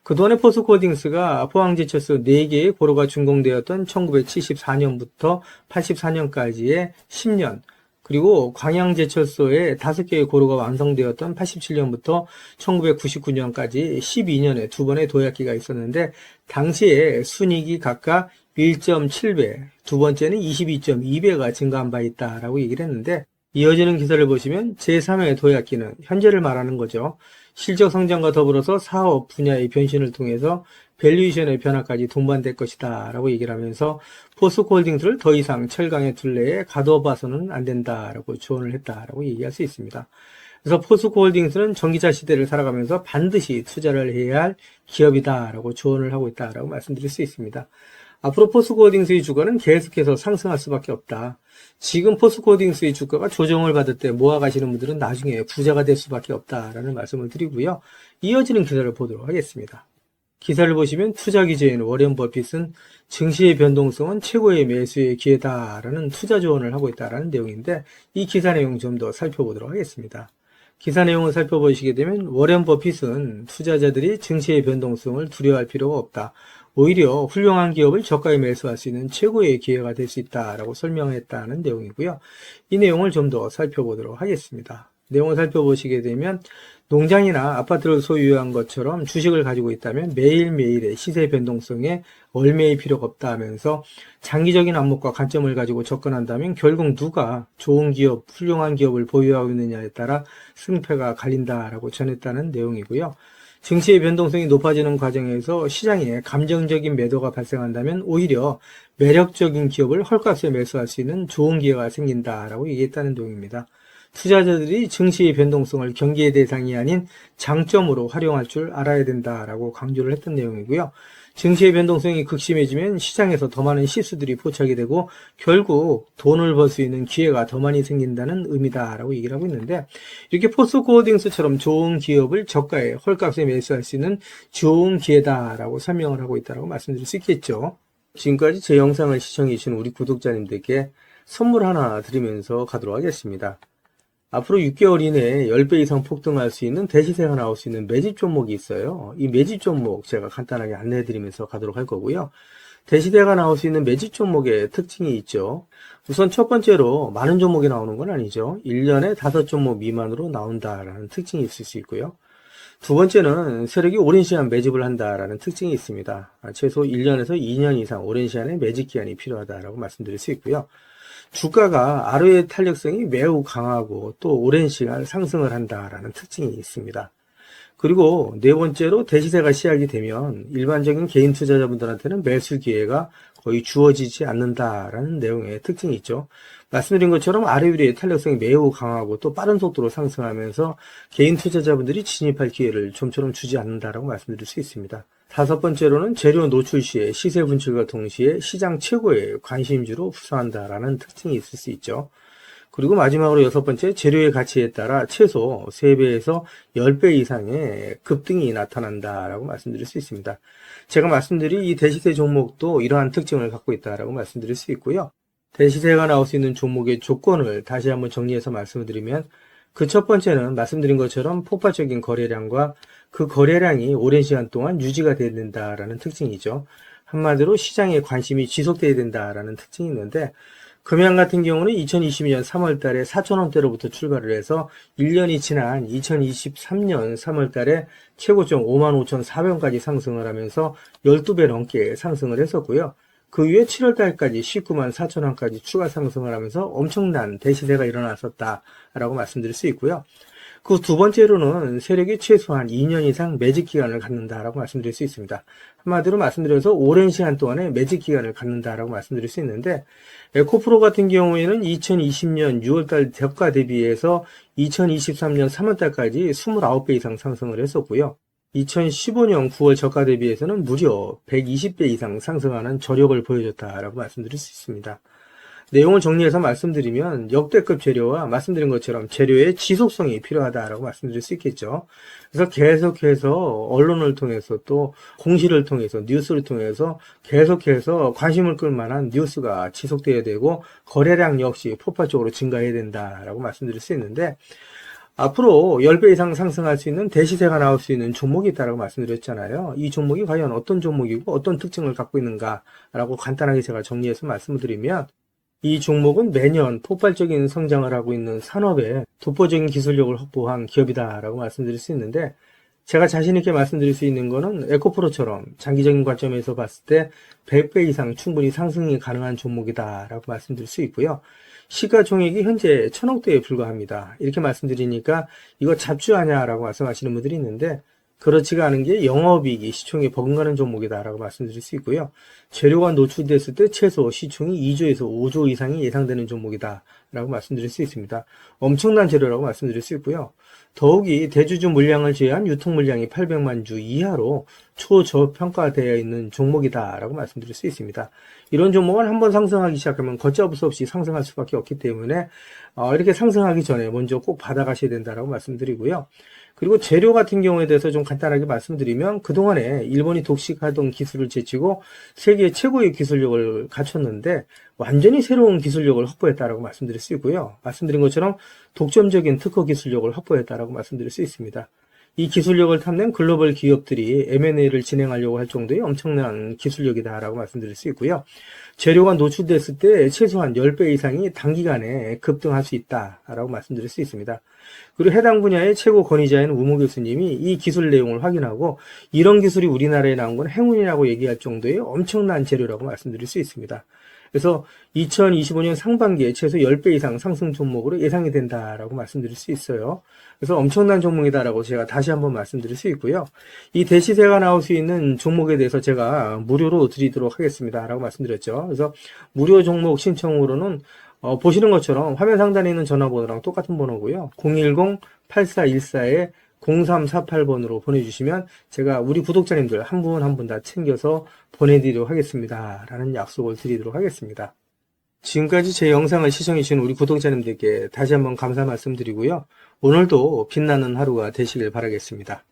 그동안에 포스코홀딩스가 포항제철소 4개의 고로가 준공되었던 1974년부터 84년까지의 10년, 그리고 광양제철소에 5개의 고로가 완성되었던 87년부터 1999년까지 12년에 2번의 도약기가 있었는데, 당시에 순이익이 각각 1.7배, 두 번째는 22.2배가 증가한 바 있다라고 얘기를 했는데, 이어지는 기사를 보시면 제3의 도약기는 현재를 말하는 거죠. 실적 성장과 더불어서 사업 분야의 변신을 통해서 밸류에이션의 변화까지 동반될 것이다 라고 얘기를 하면서 포스코홀딩스를 더 이상 철강의 둘레에 가둬봐서는 안 된다라고 조언을 했다라고 얘기할 수 있습니다. 그래서 포스코홀딩스는 전기차 시대를 살아가면서 반드시 투자를 해야 할 기업이다라고 조언을 하고 있다라고 말씀드릴 수 있습니다. 앞으로 포스코홀딩스의 주가는 계속해서 상승할 수밖에 없다. 지금 포스코홀딩스의 주가가 조정을 받을 때 모아가시는 분들은 나중에 부자가 될 수밖에 없다라는 말씀을 드리고요. 이어지는 기사를 보도록 하겠습니다. 기사를 보시면 투자 기재인 워렌 버핏은 증시의 변동성은 최고의 매수의 기회다라는 투자 조언을 하고 있다라는 내용인데, 이 기사 내용 좀 더 살펴보도록 하겠습니다. 기사 내용을 살펴보시게 되면 워렌 버핏은 투자자들이 증시의 변동성을 두려워할 필요가 없다. 오히려 훌륭한 기업을 저가에 매수할 수 있는 최고의 기회가 될 수 있다라고 설명했다는 내용이고요. 이 내용을 좀 더 살펴보도록 하겠습니다. 내용을 살펴보시게 되면 농장이나 아파트를 소유한 것처럼 주식을 가지고 있다면 매일매일의 시세 변동성에 얽매일 필요가 없다 하면서 장기적인 안목과 관점을 가지고 접근한다면 결국 누가 좋은 기업, 훌륭한 기업을 보유하고 있느냐에 따라 승패가 갈린다라고 전했다는 내용이고요. 증시의 변동성이 높아지는 과정에서 시장에 감정적인 매도가 발생한다면 오히려 매력적인 기업을 헐값에 매수할 수 있는 좋은 기회가 생긴다라고 얘기했다는 내용입니다. 투자자들이 증시의 변동성을 경계의 대상이 아닌 장점으로 활용할 줄 알아야 된다라고 강조를 했던 내용이고요. 증시의 변동성이 극심해지면 시장에서 더 많은 실수들이 포착이 되고 결국 돈을 벌 수 있는 기회가 더 많이 생긴다는 의미다라고 얘기를 하고 있는데, 이렇게 포스코홀딩스처럼 좋은 기업을 저가에 헐값에 매수할 수 있는 좋은 기회다라고 설명을 하고 있다고 말씀드릴 수 있겠죠. 지금까지 제 영상을 시청해 주신 우리 구독자님들께 선물 하나 드리면서 가도록 하겠습니다. 앞으로 6개월 이내에 10배 이상 폭등할 수 있는 대시세가 나올 수 있는 매집 종목이 있어요. 이 매집 종목 제가 간단하게 안내해 드리면서 가도록 할 거고요. 대시세가 나올 수 있는 매집 종목의 특징이 있죠. 우선 첫 번째로 많은 종목이 나오는 건 아니죠. 1년에 5종목 미만으로 나온다라는 특징이 있을 수 있고요. 두 번째는 세력이 오랜 시간 매집을 한다라는 특징이 있습니다. 최소 1년에서 2년 이상 오랜 시간의 매집 기간이 필요하다라고 말씀드릴 수 있고요. 주가가 ROE 탄력성이 매우 강하고 또 오랜 시간 상승을 한다라는 특징이 있습니다. 그리고 네 번째로 대시세가 시작이 되면 일반적인 개인 투자자분들한테는 매수 기회가 거의 주어지지 않는다라는 내용의 특징이 있죠. 말씀드린 것처럼 ROE의 탄력성이 매우 강하고 또 빠른 속도로 상승하면서 개인 투자자분들이 진입할 기회를 좀처럼 주지 않는다라고 말씀드릴 수 있습니다. 다섯 번째로는 재료 노출 시에 시세 분출과 동시에 시장 최고의 관심주로 흡수한다라는 특징이 있을 수 있죠. 그리고 마지막으로 여섯 번째, 재료의 가치에 따라 최소 3배에서 10배 이상의 급등이 나타난다라고 말씀드릴 수 있습니다. 제가 말씀드린 이 대시세 종목도 이러한 특징을 갖고 있다라고 말씀드릴 수 있고요. 대시세가 나올 수 있는 종목의 조건을 다시 한번 정리해서 말씀을 드리면, 그 첫 번째는 말씀드린 것처럼 폭발적인 거래량과 그 거래량이 오랜 시간 동안 유지가 돼야 된다라는 특징이죠. 한마디로 시장의 관심이 지속돼야 된다라는 특징이 있는데, 금양 같은 경우는 2022년 3월 달에 4,000원대로부터 출발을 해서 1년이 지난 2023년 3월 달에 최고점 55,400원까지 상승을 하면서 12배 넘게 상승을 했었고요. 그 이후에 7월 달까지 194,000원까지 추가 상승을 하면서 엄청난 대시세가 일어났었다라고 말씀드릴 수 있고요. 그 두 번째로는 세력이 최소한 2년 이상 매직 기간을 갖는다라고 말씀드릴 수 있습니다. 한마디로 말씀드려서 오랜 시간 동안에 매직 기간을 갖는다라고 말씀드릴 수 있는데, 에코프로 같은 경우에는 2020년 6월달 저가 대비해서 2023년 3월달까지 29배 이상 상승을 했었고요. 2015년 9월 저가 대비해서는 무려 120배 이상 상승하는 저력을 보여줬다라고 말씀드릴 수 있습니다. 내용을 정리해서 말씀드리면 역대급 재료와 말씀드린 것처럼 재료의 지속성이 필요하다라고 말씀드릴 수 있겠죠. 그래서 계속해서 언론을 통해서 또 공시를 통해서 뉴스를 통해서 계속해서 관심을 끌 만한 뉴스가 지속돼야 되고 거래량 역시 폭발적으로 증가해야 된다라고 말씀드릴 수 있는데, 앞으로 10배 이상 상승할 수 있는 대시세가 나올 수 있는 종목이 있다고 말씀드렸잖아요. 이 종목이 과연 어떤 종목이고 어떤 특징을 갖고 있는가라고 간단하게 제가 정리해서 말씀을 드리면, 이 종목은 매년 폭발적인 성장을 하고 있는 산업에 독보적인 기술력을 확보한 기업이다라고 말씀드릴 수 있는데, 제가 자신 있게 말씀드릴 수 있는 거는 에코프로처럼 장기적인 관점에서 봤을 때 100배 이상 충분히 상승이 가능한 종목이다라고 말씀드릴 수 있고요. 시가총액이 현재 1000억대에 불과합니다. 이렇게 말씀드리니까 이거 잡주하냐라고 말씀하시는 분들이 있는데, 그렇지가 않은 게 영업이익이 시총에 버금가는 종목이다라고 말씀드릴 수 있고요. 재료가 노출됐을 때 최소 시총이 2조에서 5조 이상이 예상되는 종목이다라고 말씀드릴 수 있습니다. 엄청난 재료라고 말씀드릴 수 있고요. 더욱이 대주주 물량을 제외한 유통 물량이 800만 주 이하로 초저평가되어 있는 종목이다라고 말씀드릴 수 있습니다. 이런 종목은 한번 상승하기 시작하면 걷잡을 수 없이 상승할 수밖에 없기 때문에 이렇게 상승하기 전에 먼저 꼭 받아가셔야 된다라고 말씀드리고요. 그리고 재료 같은 경우에 대해서 좀 간단하게 말씀드리면, 그동안에 일본이 독식하던 기술을 제치고 세계 최고의 기술력을 갖췄는데 완전히 새로운 기술력을 확보했다라고 말씀드릴 수 있고요. 말씀드린 것처럼 독점적인 특허 기술력을 확보했다라고 말씀드릴 수 있습니다. 이 기술력을 탐낸 글로벌 기업들이 M&A를 진행하려고 할 정도의 엄청난 기술력이다라고 말씀드릴 수 있고요. 재료가 노출됐을 때 최소한 10배 이상이 단기간에 급등할 수 있다라고 말씀드릴 수 있습니다. 그리고 해당 분야의 최고 권위자인 우모 교수님이 이 기술 내용을 확인하고 이런 기술이 우리나라에 나온 건 행운이라고 얘기할 정도의 엄청난 재료라고 말씀드릴 수 있습니다. 그래서 2025년 상반기에 최소 10배 이상 상승 종목으로 예상이 된다라고 말씀드릴 수 있어요. 그래서 엄청난 종목이다라고 제가 다시 한번 말씀드릴 수 있고요. 이 대시세가 나올 수 있는 종목에 대해서 제가 무료로 드리도록 하겠습니다라고 말씀드렸죠. 그래서 무료 종목 신청으로는 보시는 것처럼 화면 상단에 있는 전화번호랑 똑같은 번호고요. 010-8414-0348번으로 보내주시면 제가 우리 구독자님들 한 분 한 분 다 챙겨서 보내드리도록 하겠습니다. 라는 약속을 드리도록 하겠습니다. 지금까지 제 영상을 시청해주신 우리 구독자님들께 다시 한번 감사 말씀드리고요. 오늘도 빛나는 하루가 되시길 바라겠습니다.